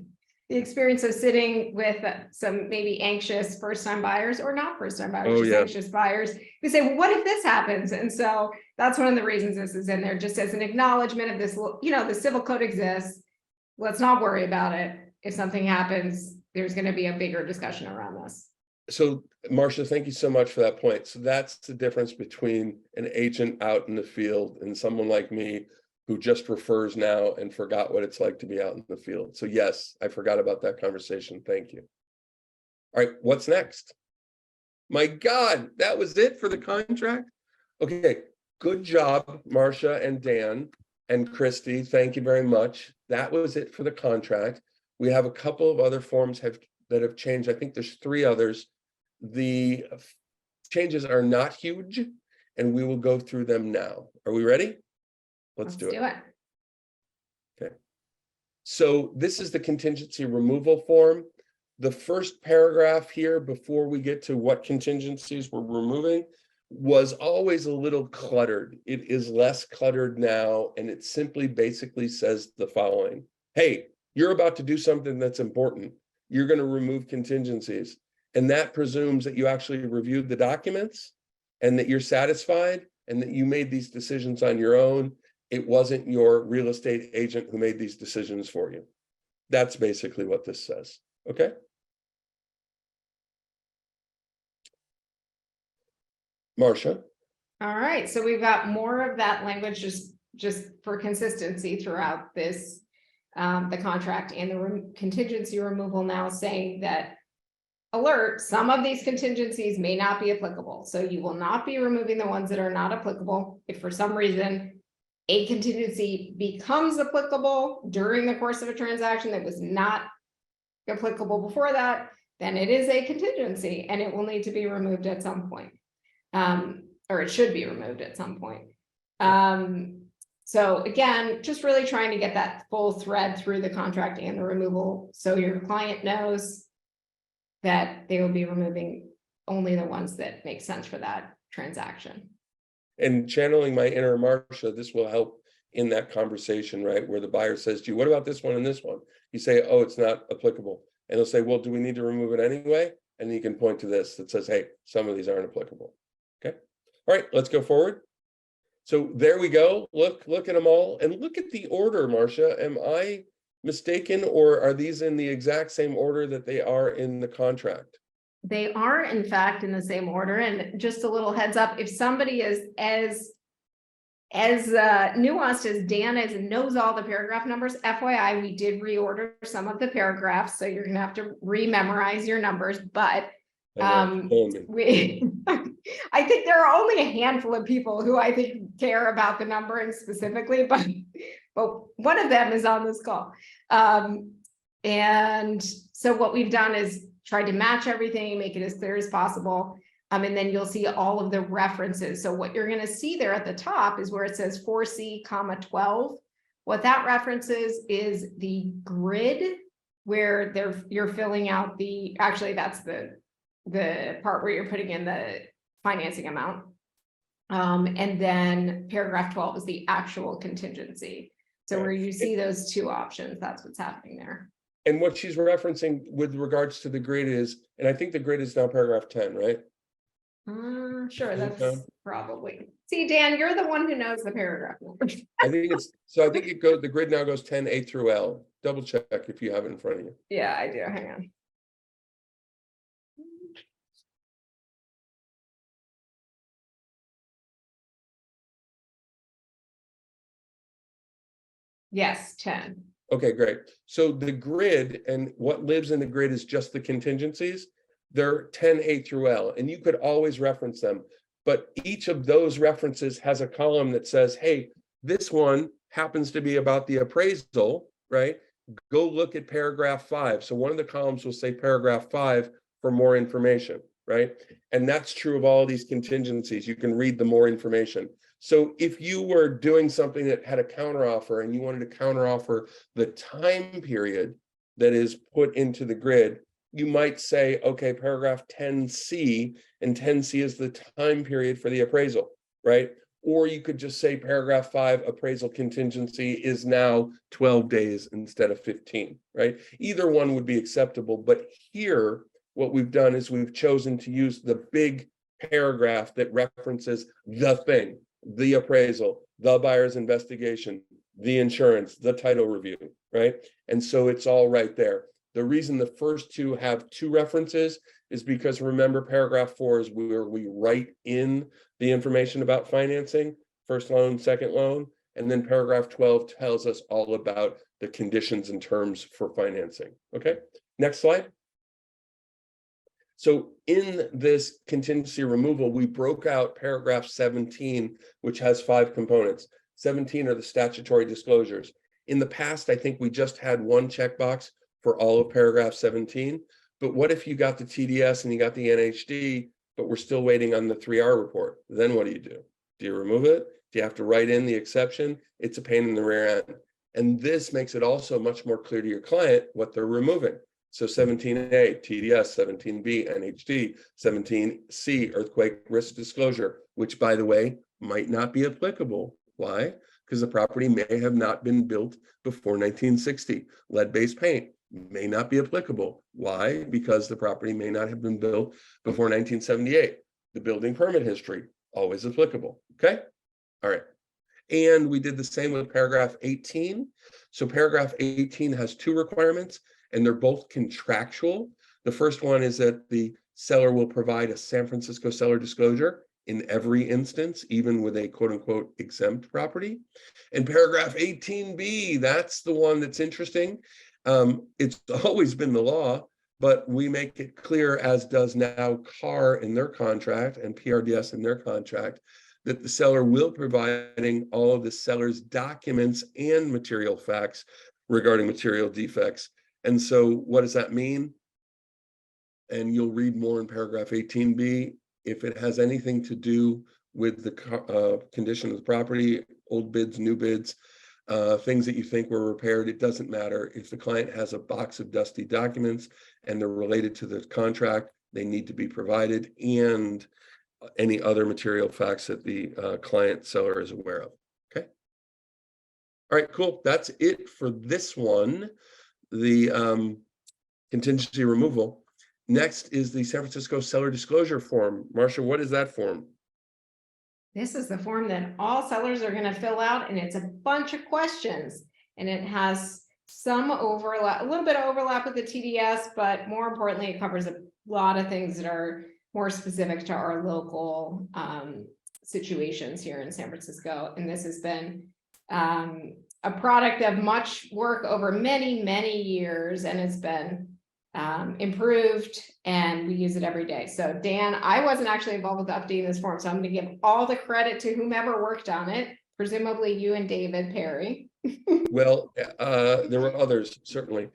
the experience of sitting with some maybe anxious first-time buyers, or not first-time buyers, anxious buyers who say, well, what if this happens? And so that's one of the reasons this is in there, just as an acknowledgement of this, the civil code exists. Let's not worry about it. If something happens, there's going to be a bigger discussion around this. So, Marsha, thank you so much for that point. So that's the difference between an agent out in the field and someone like me who just refers now and forgot what it's like to be out in the field. So yes, I forgot about that conversation. Thank you. All right, what's next? My God, that was it for the contract? Okay, good job, Marsha and Dan and Christy. Thank you very much. That was it for the contract. We have a couple of other forms that have changed. I think there's 3 others. The changes are not huge, and we will go through them now. Are we ready? Let's do it. Okay. So this is the contingency removal form. The first paragraph here, before we get to what contingencies we're removing, was always a little cluttered. It is less cluttered now, and it simply basically says the following. Hey, you're about to do something that's important. You're going to remove contingencies. And that presumes that you actually reviewed the documents and that you're satisfied and that you made these decisions on your own. It wasn't your real estate agent who made these decisions for you. That's basically what this says. Okay. Marsha. All right. So we've got more of that language just for consistency throughout this, the contract, and the contingency removal now saying that alert, some of these contingencies may not be applicable. So you will not be removing the ones that are not applicable. If for some reason a contingency becomes applicable during the course of a transaction that was not applicable before that, then it is a contingency and it will need to be removed at some point. Or it should be removed at some point. So again, just really trying to get that full thread through the contract and the removal, so your client knows that they will be removing only the ones that make sense for that transaction. And channeling my inner Marsha, this will help in that conversation, right? Where the buyer says to you, what about this one and this one? You say, oh, it's not applicable. and it'll say, well, do we need to remove it anyway? And you can point to this that says, hey, some of these aren't applicable. Okay. All right, let's go forward. So there we go. Look at them all, and look at the order, Marsha. Am I mistaken, or are these in the exact same order that they are in the contract? They are in fact in the same order, and just a little heads up, if somebody is as nuanced as Dan is and knows all the paragraph numbers, FYI, we did reorder some of the paragraphs, so you're gonna have to rememorize your numbers, but we I think there are only a handful of people who I think care about the numbering specifically, but one of them is on this call. And so what we've done is tried to match everything, make it as clear as possible. And then you'll see all of the references. So what you're going to see there at the top is where it says 4C, 12. What that references is the grid where you're filling out the, actually that's the part where you're putting in the financing amount. And then paragraph 12 is the actual contingency. So where you see those two options, that's what's happening there. And what she's referencing with regards to the grid is, and I think the grid is now paragraph 10, right? Sure, that's probably. See, Dan, you're the one who knows the paragraph numbers. I think it's, so I think it goes, the grid now goes 10 A through L. Double check if you have it in front of you. Yeah, I do. Hang on. Yes, 10. Okay, great. So the grid and what lives in the grid is just the contingencies. They're 10 A through L, and you could always reference them. But each of those references has a column that says, hey, this one happens to be about the appraisal, right? Go look at paragraph 5. So one of the columns will say paragraph 5 for more information, right? And that's true of all of these contingencies. You can read the more information. So if you were doing something that had a counteroffer and you wanted to counteroffer the time period that is put into the grid, you might say, okay, paragraph 10C, and 10C is the time period for the appraisal, right? Or you could just say paragraph 5 appraisal contingency is now 12 days instead of 15, right? Either one would be acceptable, but here, what we've done is we've chosen to use the big paragraph that references the thing, the appraisal, the buyer's investigation, the insurance, the title review, right? And so it's all right there. The reason the first two have two references is because, remember, paragraph 4 is where we write in the information about financing, first loan, second loan, and then paragraph 12 tells us all about the conditions and terms for financing. Okay, next slide. So in this contingency removal, we broke out paragraph 17, which has 5 components. 17 are the statutory disclosures. In the past, I think we just had one checkbox for all of paragraph 17. But what if you got the TDS and you got the NHD, but we're still waiting on the 3R report? Then what do? Do you remove it? Do you have to write in the exception? It's a pain in the rear end. And this makes it also much more clear to your client what they're removing. So 17A, TDS, 17B, NHD, 17C, earthquake risk disclosure, which, by the way, might not be applicable. Why? Because the property may have not been built before 1960. Lead-based paint may not be applicable. Why? Because the property may not have been built before 1978. The building permit history, always applicable. Okay? All right. And we did the same with paragraph 18. So paragraph 18 has 2 requirements, and they're both contractual. The first one is that the seller will provide a San Francisco seller disclosure in every instance, even with a quote unquote exempt property. And paragraph 18B, that's the one that's interesting. It's always been the law, but we make it clear, as does now CAR in their contract and PRDS in their contract, that the seller will providing all of the seller's documents and material facts regarding material defects. And so what does that mean? And you'll read more in paragraph 18B. If it has anything to do with the condition of the property, old bids, new bids, things that you think were repaired, it doesn't matter. If the client has a box of dusty documents and they're related to the contract, they need to be provided, and any other material facts that the client seller is aware of. Okay. All right, cool. That's it for this one. The contingency removal. Next is the San Francisco seller disclosure form. Marsha, what is that form? This is the form that all sellers are going to fill out, and it's a bunch of questions, and it has some overlap, a little bit of overlap with the TDS, but more importantly, it covers a lot of things that are more specific to our local situations here in San Francisco. And this has been a product of much work over many, many years, and it's been improved, and we use it every day. So Dan, I wasn't actually involved with updating this form, so I'm going to give all the credit to whomever worked on it, presumably you and David Perry. Well, there were others, certainly.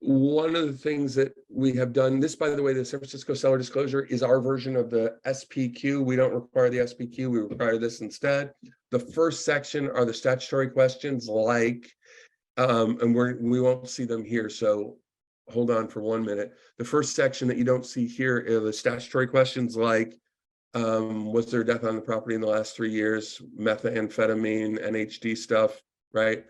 One of the things that we have done, this, by the way, the San Francisco seller disclosure is our version of the SPQ. We don't require the SPQ, we require this instead. The first section are the statutory questions like, and we won't see them here, so hold on for 1 minute. The first section that you don't see here are the statutory questions like, was there death on the property in the last 3 years, methamphetamine, NHD stuff, right?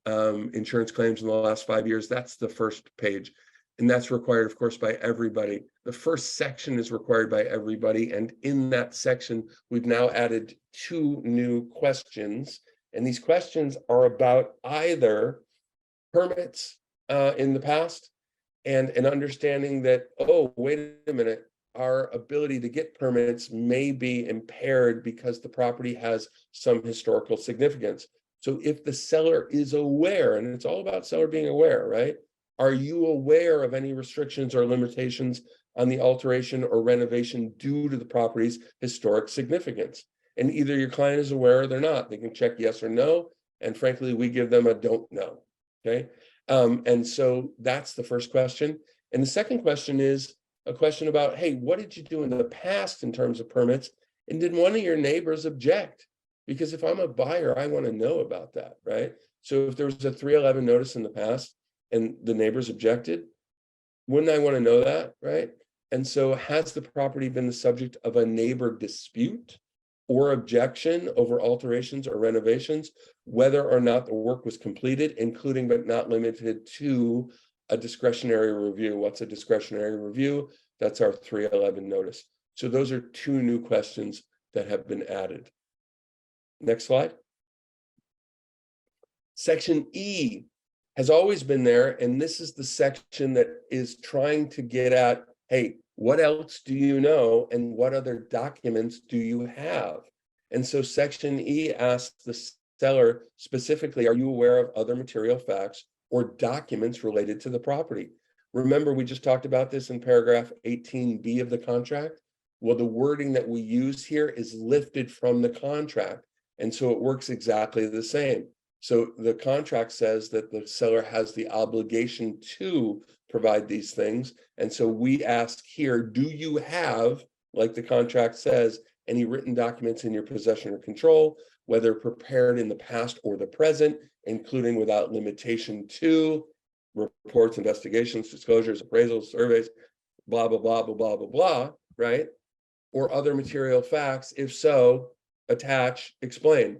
Insurance claims in the last 5 years. That's the first page. And that's required, of course, by everybody. The first section is required by everybody. And in that section, we've now added 2 new questions. And these questions are about either permits in the past and an understanding that, oh, wait a minute, our ability to get permits may be impaired because the property has some historical significance. So if the seller is aware, and it's all about seller being aware, right? Are you aware of any restrictions or limitations on the alteration or renovation due to the property's historic significance? And either your client is aware or they're not. They can check yes or no. And frankly, we give them a don't know, okay? And so that's the first question. And the second question is a question about, hey, what did you do in the past in terms of permits? And did one of your neighbors object? Because if I'm a buyer, I want to know about that, right? So if there was a 311 notice in the past and the neighbors objected, wouldn't I want to know that, right? And so has the property been the subject of a neighbor dispute or objection over alterations or renovations, whether or not the work was completed, including but not limited to a discretionary review? What's a discretionary review? That's our 311 notice. So those are 2 new questions that have been added. Next slide. Section E has always been there, and this is the section that is trying to get at, hey, what else do you know and what other documents do you have? And so Section E asks the seller specifically, are you aware of other material facts or documents related to the property? Remember, we just talked about this in paragraph 18B of the contract. Well, the wording that we use here is lifted from the contract. And so it works exactly the same. So the contract says that the seller has the obligation to provide these things. And so we ask here, do you have, like the contract says, any written documents in your possession or control, whether prepared in the past or the present, including without limitation to reports, investigations, disclosures, appraisals, surveys, blah, blah, blah, blah, blah, blah, blah, right? Or other material facts? If so, attach, explain.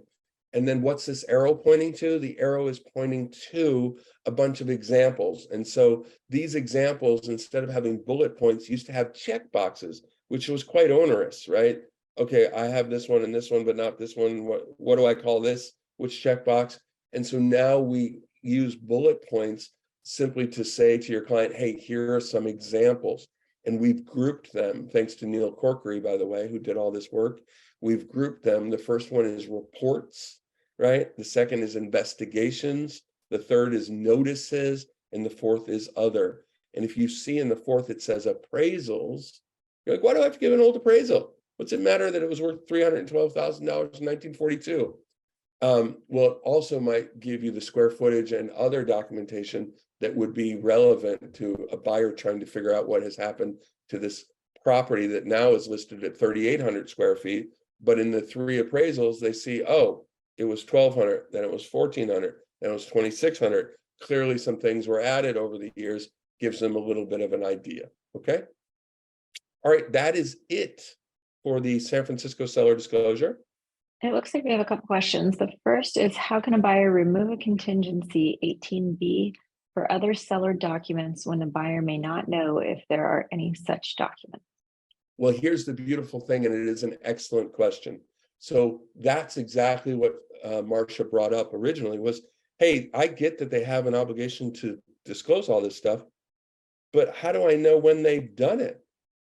And then what's this arrow pointing to? The arrow is pointing to a bunch of examples. And so these examples, instead of having bullet points, used to have check boxes, which was quite onerous, right? Okay, I have this one and this one, but not this one. What do I call this? Which checkbox? And so now we use bullet points simply to say to your client, hey, here are some examples. And we've grouped them, thanks to Neil Corkery, by the way, who did all this work. We've grouped them. The first one is reports, right? The second is investigations. The third is notices. And the fourth is other. And if you see in the fourth, it says appraisals. You're like, why do I have to give an old appraisal? What's it matter that it was worth $312,000 in 1942? Well, it also might give you the square footage and other documentation that would be relevant to a buyer trying to figure out what has happened to this property that now is listed at 3,800 square feet. But in the 3 appraisals, they see, oh, it was 1,200, then it was 1,400, then it was 2,600. Clearly, some things were added over the years, gives them a little bit of an idea. Okay. All right, that is it for the San Francisco seller disclosure. It looks like we have a couple questions. The first is, how can a buyer remove a contingency 18B for other seller documents when the buyer may not know if there are any such documents? Well, here's the beautiful thing, and it is an excellent question. So that's exactly what Marsha brought up originally was, hey, I get that they have an obligation to disclose all this stuff, but how do I know when they've done it,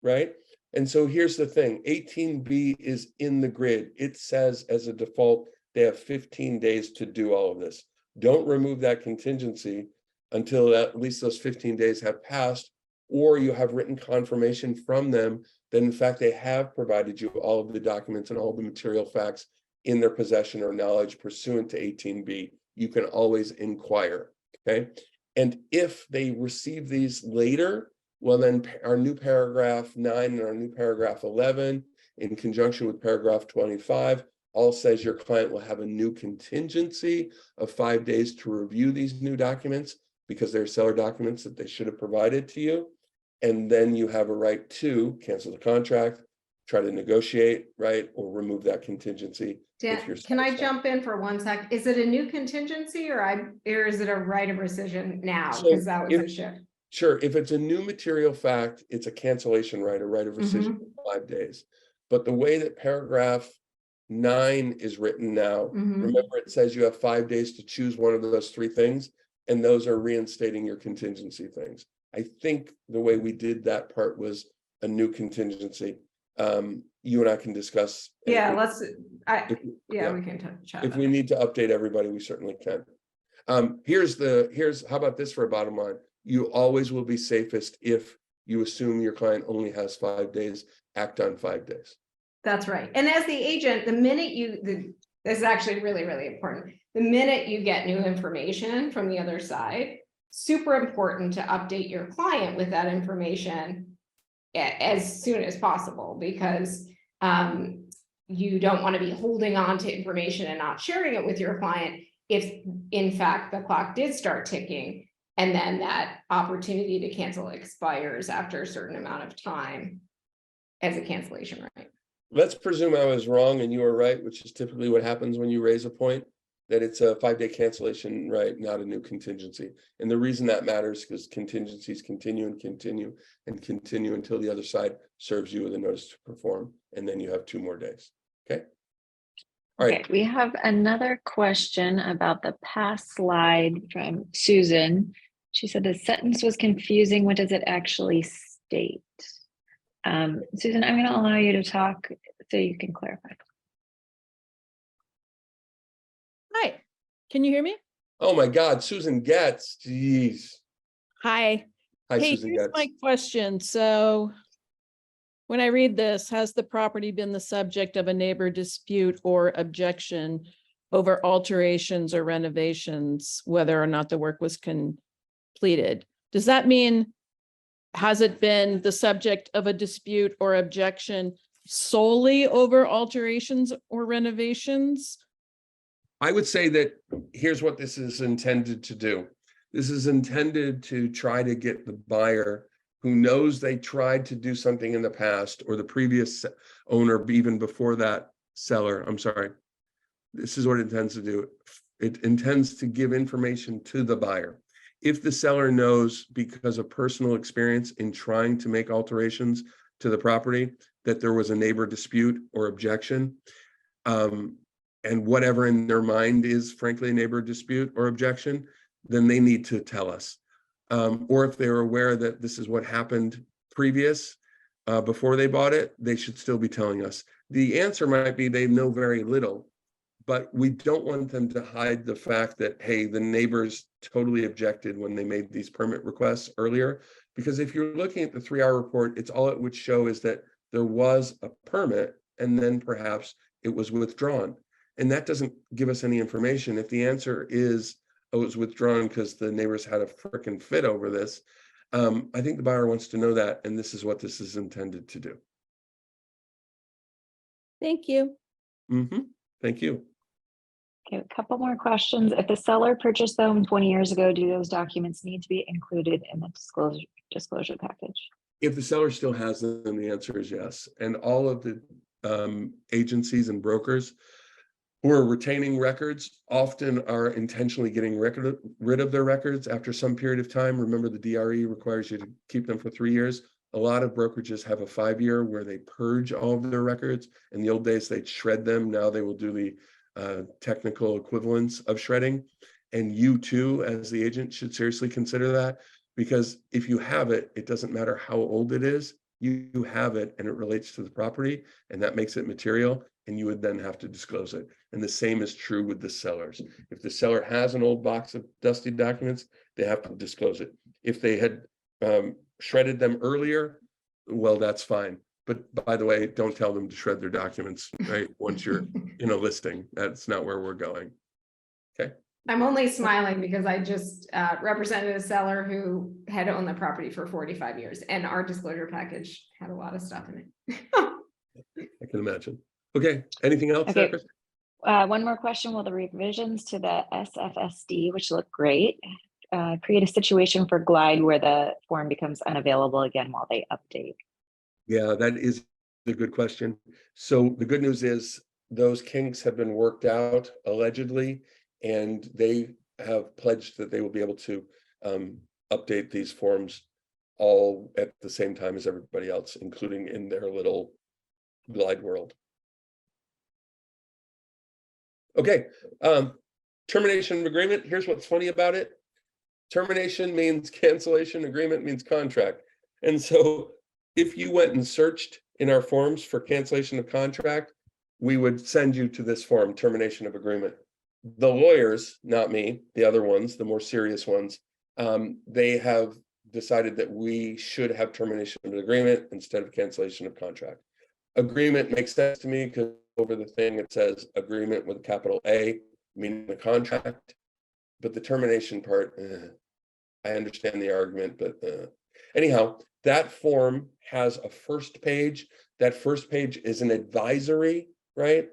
right? And so here's the thing, 18B is in the grid. It says as a default, they have 15 days to do all of this. Don't remove that contingency until at least those 15 days have passed, or you have written confirmation from them that in fact they have provided you all of the documents and all the material facts in their possession or knowledge pursuant to 18B. You can always inquire, okay? And if they receive these later, well, then our new paragraph 9 and our new paragraph 11, in conjunction with paragraph 25, all says your client will have a new contingency of 5 days to review these new documents because they're seller documents that they should have provided to you. And then you have a right to cancel the contract, try to negotiate, right, or remove that contingency. Dan, can I jump in for 1 sec? Is it a new contingency or is it a right of rescission now? So Because that was a shift. Sure, if it's a new material fact, it's a cancellation right, a right of rescission for 5 days. But the way that paragraph 9 is written now, remember it says you have 5 days to choose one of those 3 things, and those are reinstating your contingency things. I think the way we did that part was a new contingency. You and I can discuss. Yeah, we can chat. If we need to update everybody, we certainly can. How about this for a bottom line? You always will be safest if you assume your client only has 5 days, act on 5 days. That's right. And as the agent, the minute this is actually really, really important. The minute you get new information from the other side, super important to update your client with that information as soon as possible, because you don't want to be holding on to information and not sharing it with your client if in fact the clock did start ticking and then that opportunity to cancel expires after a certain amount of time as a cancellation right. Let's presume I was wrong and you were right, which is typically what happens when you raise a point, that it's a 5-day cancellation right, not a new contingency. And the reason that matters is because contingencies continue and continue and continue until the other side serves you with a notice to perform, and then you have 2 more days. Okay. All right. Okay, we have another question about the past slide from Susan. She said the sentence was confusing. What does it actually state? Susan, I'm going to allow you to talk so you can clarify. Hi, can you hear me? Oh my God, Susan Getz, geez. Hi. Hi, Hey, Susan here's Getz. my question. So when I read this, has the property been the subject of a neighbor dispute or objection over alterations or renovations, whether or not the work was completed? Does that mean, has it been the subject of a dispute or objection solely over alterations or renovations? I would say that here's what this is intended to do. This is intended to try to get the buyer who knows they tried to do something in the past, or the previous owner, even before that seller, I'm sorry. This is what it intends to do. It intends to give information to the buyer. If the seller knows, because of personal experience in trying to make alterations to the property, that there was a neighbor dispute or objection, and whatever in their mind is frankly a neighbor dispute or objection, then they need to tell us. Or if they're aware that this is what happened previous, before they bought it, they should still be telling us. The answer might be they know very little, but we don't want them to hide the fact that, hey, the neighbors totally objected when they made these permit requests earlier. Because if you're looking at the 3-hour report, it's all it would show is that there was a permit and then perhaps it was withdrawn. And that doesn't give us any information. If the answer is, oh, it was withdrawn because the neighbors had a frickin' fit over this, I think the buyer wants to know that, and this is what this is intended to do. Thank you. Thank you. Okay, a couple more questions. If the seller purchased the home 20 years ago, do those documents need to be included in the disclosure package? If the seller still has them, the answer is yes. And all of the agencies and brokers, who are retaining records often are intentionally getting rid of their records after some period of time. Remember, the DRE requires you to keep them for 3 years. A lot of brokerages have a 5-year where they purge all of their records. In the old days, they'd shred them. Now they will do the technical equivalence of shredding. And you too, as the agent, should seriously consider that, because if you have it, it doesn't matter how old it is. You have it and it relates to the property, and that makes it material, and you would then have to disclose it. And the same is true with the sellers. If the seller has an old box of dusty documents, they have to disclose it. If they had shredded them earlier, well, that's fine. But by the way, don't tell them to shred their documents, right? Once you're in a listing, that's not where we're going. Okay. I'm only smiling because I just represented a seller who had owned the property for 45 years, and our disclosure package had a lot of stuff in it. I can imagine. Okay, anything else? Okay. Chris? One more question. Will the revisions to the SFSD, which look great, create a situation for Glide where the form becomes unavailable again while they update? Yeah, that is a good question. So the good news is those kinks have been worked out allegedly, and they have pledged that they will be able to update these forms all at the same time as everybody else, including in their little Glide world. Okay, termination of agreement. Here's what's funny about it. Termination means cancellation, agreement means contract. And so if you went and searched in our forms for cancellation of contract, we would send you to this form, termination of agreement. The lawyers, not me, the other ones, the more serious ones, they have decided that we should have termination of agreement instead of cancellation of contract. Agreement makes sense to me because over the thing it says agreement with a capital A, meaning the contract, but the termination part, I understand the argument, but anyhow, that form has a first page. That first page is an advisory, right?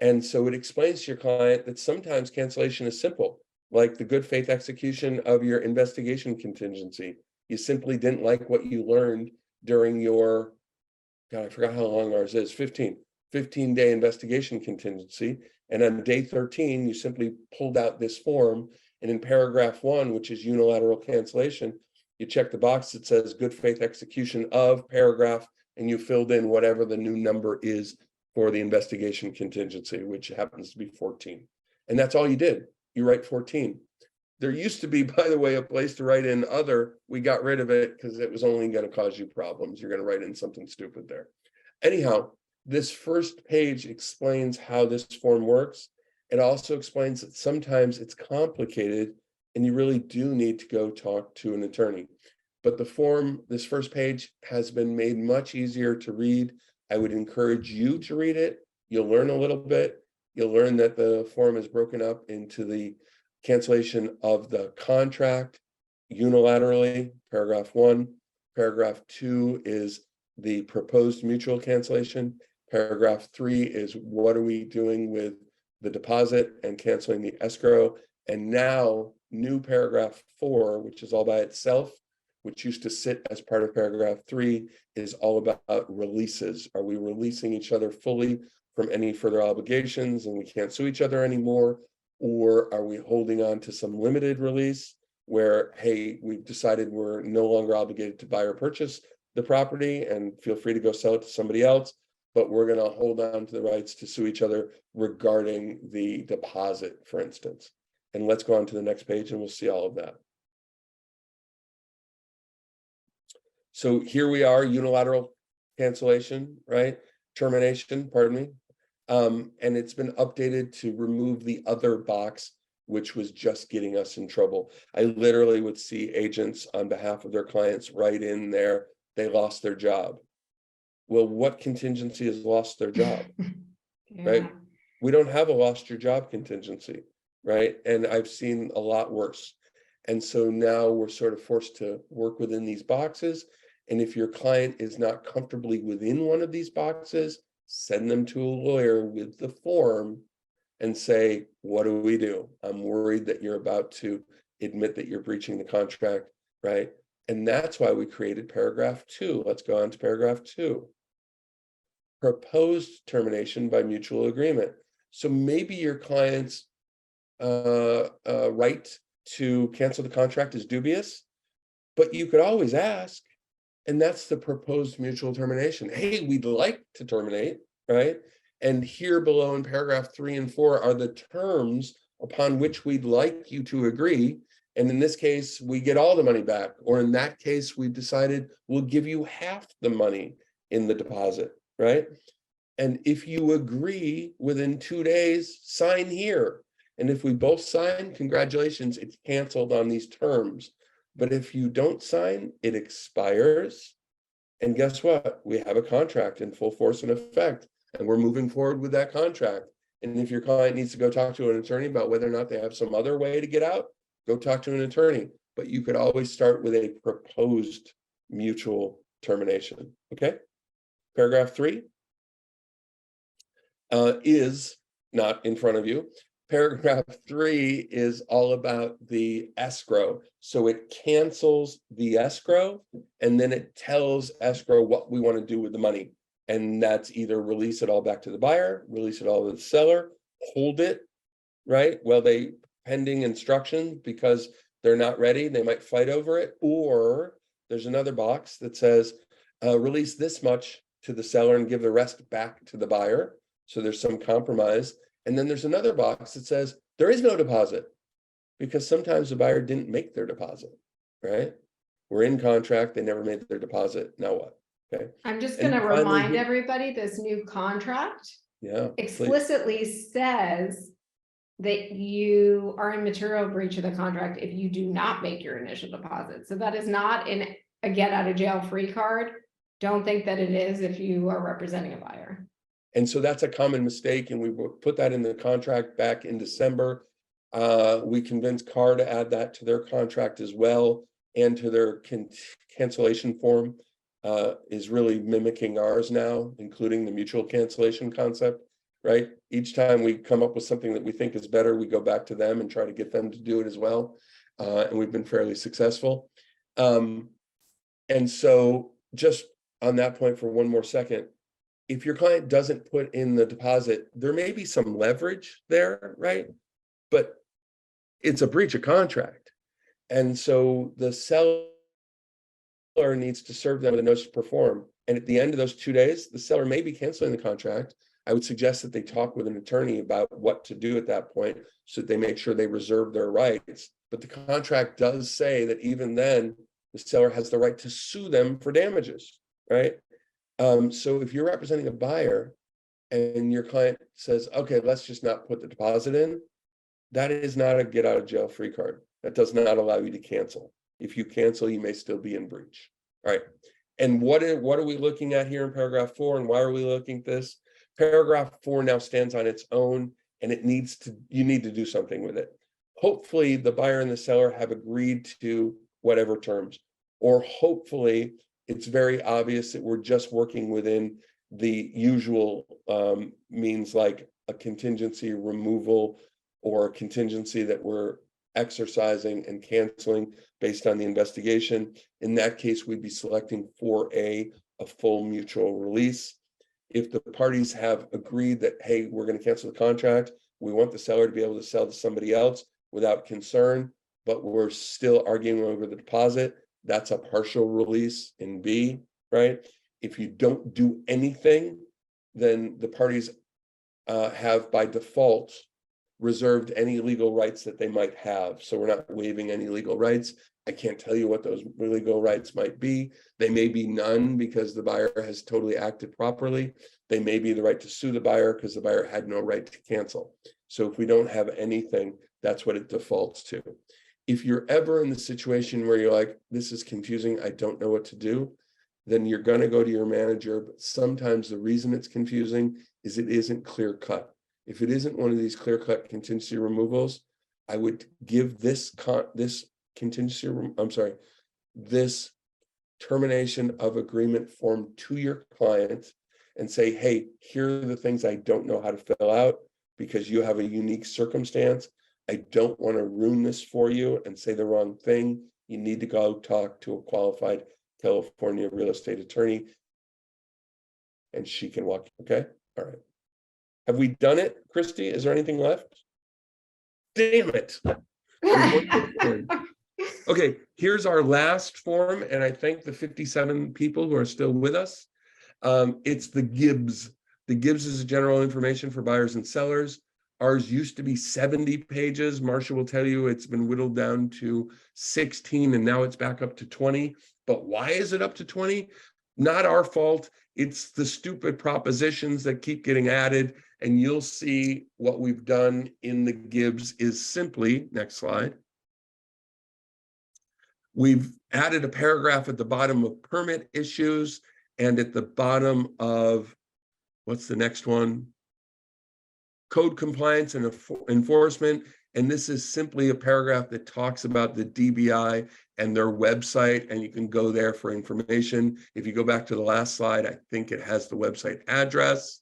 And so it explains to your client that sometimes cancellation is simple, like the good faith execution of your investigation contingency. You simply didn't like what you learned during your, God, I forgot how long ours is, 15-day investigation contingency. And on day 13, you simply pulled out this form. And in paragraph 1, which is unilateral cancellation, you check the box that says good faith execution of paragraph, and you filled in whatever the new number is for the investigation contingency, which happens to be 14. And that's all you did. You write 14. There used to be, by the way, a place to write in other. We got rid of it because it was only going to cause you problems. You're going to write in something stupid there. Anyhow, this first page explains how this form works. It also explains that sometimes it's complicated and you really do need to go talk to an attorney. But the form, this first page, has been made much easier to read. I would encourage you to read it. You'll learn a little bit. You'll learn that the form is broken up into the cancellation of the contract unilaterally, paragraph 1. Paragraph 2 is the proposed mutual cancellation. Paragraph 3 is what are we doing with the deposit and canceling the escrow. And now new paragraph 4, which is all by itself, which used to sit as part of paragraph 3, is all about releases. Are we releasing each other fully from any further obligations and we can't sue each other anymore? Or are we holding on to some limited release where, hey, we've decided we're no longer obligated to buy or purchase the property and feel free to go sell it to somebody else, but we're going to hold on to the rights to sue each other regarding the deposit, for instance. And let's go on to the next page and we'll see all of that. So here we are, unilateral cancellation, right? Termination, pardon me. And it's been updated to remove the other box, which was just getting us in trouble. I literally would see agents on behalf of their clients write in there, they lost their job. Well, what contingency has lost their job, right? We don't have a lost your job contingency, right? And I've seen a lot worse. And so now we're sort of forced to work within these boxes. And if your client is not comfortably within one of these boxes, send them to a lawyer with the form and say, what do we do? I'm worried that you're about to admit that you're breaching the contract, right? And that's why we created paragraph 2. Let's go on to paragraph 2. Proposed termination by mutual agreement. So maybe your client's right to cancel the contract is dubious, but you could always ask, and that's the proposed mutual termination. Hey, we'd like to terminate, right? And here below in paragraph 3 and 4 are the terms upon which we'd like you to agree. And in this case, we get all the money back, or in that case, we've decided we'll give you half the money in the deposit, right? And if you agree within 2 days, sign here. And if we both sign, congratulations, it's canceled on these terms. But if you don't sign, it expires. And guess what? We have a contract in full force and effect, and we're moving forward with that contract. And if your client needs to go talk to an attorney about whether or not they have some other way to get out, go talk to an attorney. But you could always start with a proposed mutual termination. Okay. Paragraph 3 is not in front of you. Paragraph 3 is all about the escrow. So it cancels the escrow, and then it tells escrow what we want to do with the money. And that's either release it all back to the buyer, release it all to the seller, hold it, right? Well, they pending instructions because they're not ready. They might fight over it. Or there's another box that says, release this much to the seller and give the rest back to the buyer. So there's some compromise. And then there's another box that says there is no deposit, because sometimes the buyer didn't make their deposit, right? We're in contract, they never made their deposit. Now what? Okay. I'm just And gonna finally, remind everybody, this new contract yeah, please. explicitly says that you are in material breach of the contract if you do not make your initial deposit. So that is not a get out of jail free card. Don't think that it is if you are representing a buyer. And so that's a common mistake, and we put that in the contract back in December. We convinced CAR to add that to their contract as well, and to their cancellation form is really mimicking ours now, including the mutual cancellation concept, right? Each time we come up with something that we think is better, we go back to them and try to get them to do it as well. And we've been fairly successful. And so just on that point for one more second, if your client doesn't put in the deposit, there may be some leverage there, right? But it's a breach of contract. And so the seller needs to serve them with a notice to perform. And at the end of those 2 days, the seller may be canceling the contract. I would suggest that they talk with an attorney about what to do at that point, so that they make sure they reserve their rights. But the contract does say that even then, the seller has the right to sue them for damages, right? So if you're representing a buyer and your client says, okay, let's just not put the deposit in, that is not a get out of jail free card. That does not allow you to cancel. If you cancel, you may still be in breach. All right. And what are we looking at here in paragraph 4, and why are we looking at this? Paragraph 4 now stands on its own, and you need to do something with it. Hopefully the buyer and the seller have agreed to whatever terms, or hopefully it's very obvious that we're just working within the usual means, like a contingency removal or a contingency that we're exercising and canceling based on the investigation. In that case, we'd be selecting 4A, a full mutual release. If the parties have agreed that, hey, we're going to cancel the contract, we want the seller to be able to sell to somebody else without concern, but we're still arguing over the deposit, that's a partial release in B, right? If you don't do anything, then the parties have by default reserved any legal rights that they might have. So we're not waiving any legal rights. I can't tell you what those legal rights might be. They may be none because the buyer has totally acted properly. They may be the right to sue the buyer because the buyer had no right to cancel. So if we don't have anything, that's what it defaults to. If you're ever in the situation where you're like, this is confusing, I don't know what to do, then you're going to go to your manager. But sometimes the reason it's confusing is it isn't clear cut. If it isn't one of these clear cut contingency removals, I would give this termination of agreement form to your client and say, hey, here are the things I don't know how to fill out because you have a unique circumstance. I don't want to ruin this for you and say the wrong thing. You need to go talk to a qualified California real estate attorney and she can walk. Okay. All right. Have we done it, Christy? Is there anything left? Damn it. Okay, here's our last form, and I thank the 57 people who are still with us. It's the GIBS. The GIBS is a general information for buyers and sellers. Ours used to be 70 pages. Marsha will tell you it's been whittled down to 16, and now it's back up to 20. But why is it up to 20? Not our fault. It's the stupid propositions that keep getting added, and you'll see what we've done in the GIBS is simply, next slide, we've added a paragraph at the bottom of permit issues and at the bottom of, what's the next one? Code compliance and enforcement. And this is simply a paragraph that talks about the DBI and their website, and you can go there for information. If you go back to the last slide, I think it has the website address.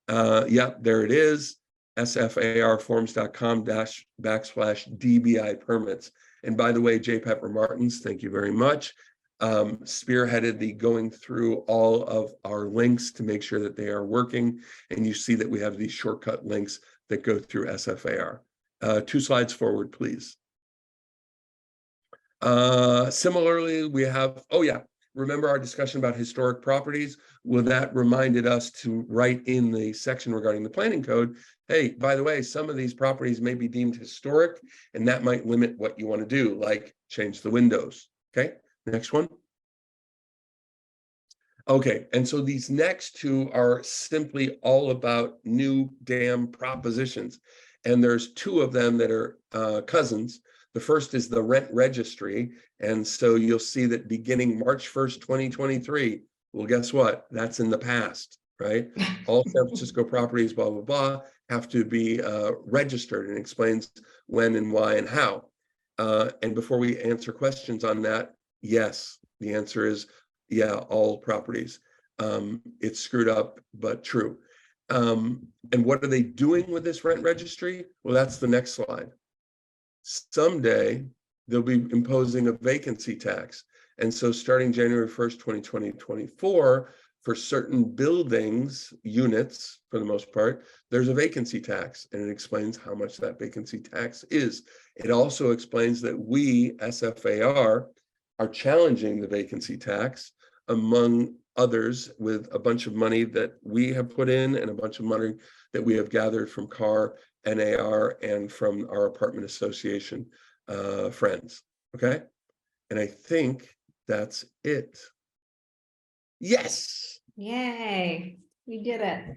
Yep, there it is, sfarforms.com/DBI permits. And by the way, J. Pepper Martins, thank you very much, spearheaded the going through all of our links to make sure that they are working. And you see that we have these shortcut links that go through SFAR. 2 slides forward, please. Similarly, we have, oh yeah, remember our discussion about historic properties? Well, that reminded us to write in the section regarding the planning code, hey, by the way, some of these properties may be deemed historic, and that might limit what you want to do, like change the windows. Okay, next one. Okay, and so these next 2 are simply all about new damn propositions. And there's 2 of them that are cousins. The first is the rent registry. And so you'll see that beginning March 1st, 2023, well, guess what? That's in the past, right? All San Francisco properties, blah, blah, blah, have to be registered, and explains when and why and how. And before we answer questions on that, yes, the answer is, yeah, all properties. It's screwed up, but true. And what are they doing with this rent registry? Well, that's the next slide. Someday, they'll be imposing a vacancy tax. And so starting January 1st, 2024, for certain buildings, units, for the most part, there's a vacancy tax, and it explains how much that vacancy tax is. It also explains that we, SFAR, are challenging the vacancy tax, among others, with a bunch of money that we have put in and a bunch of money that we have gathered from CAR, NAR, and from our apartment association friends. Okay, and I think that's it. Yes. Yay, we did it.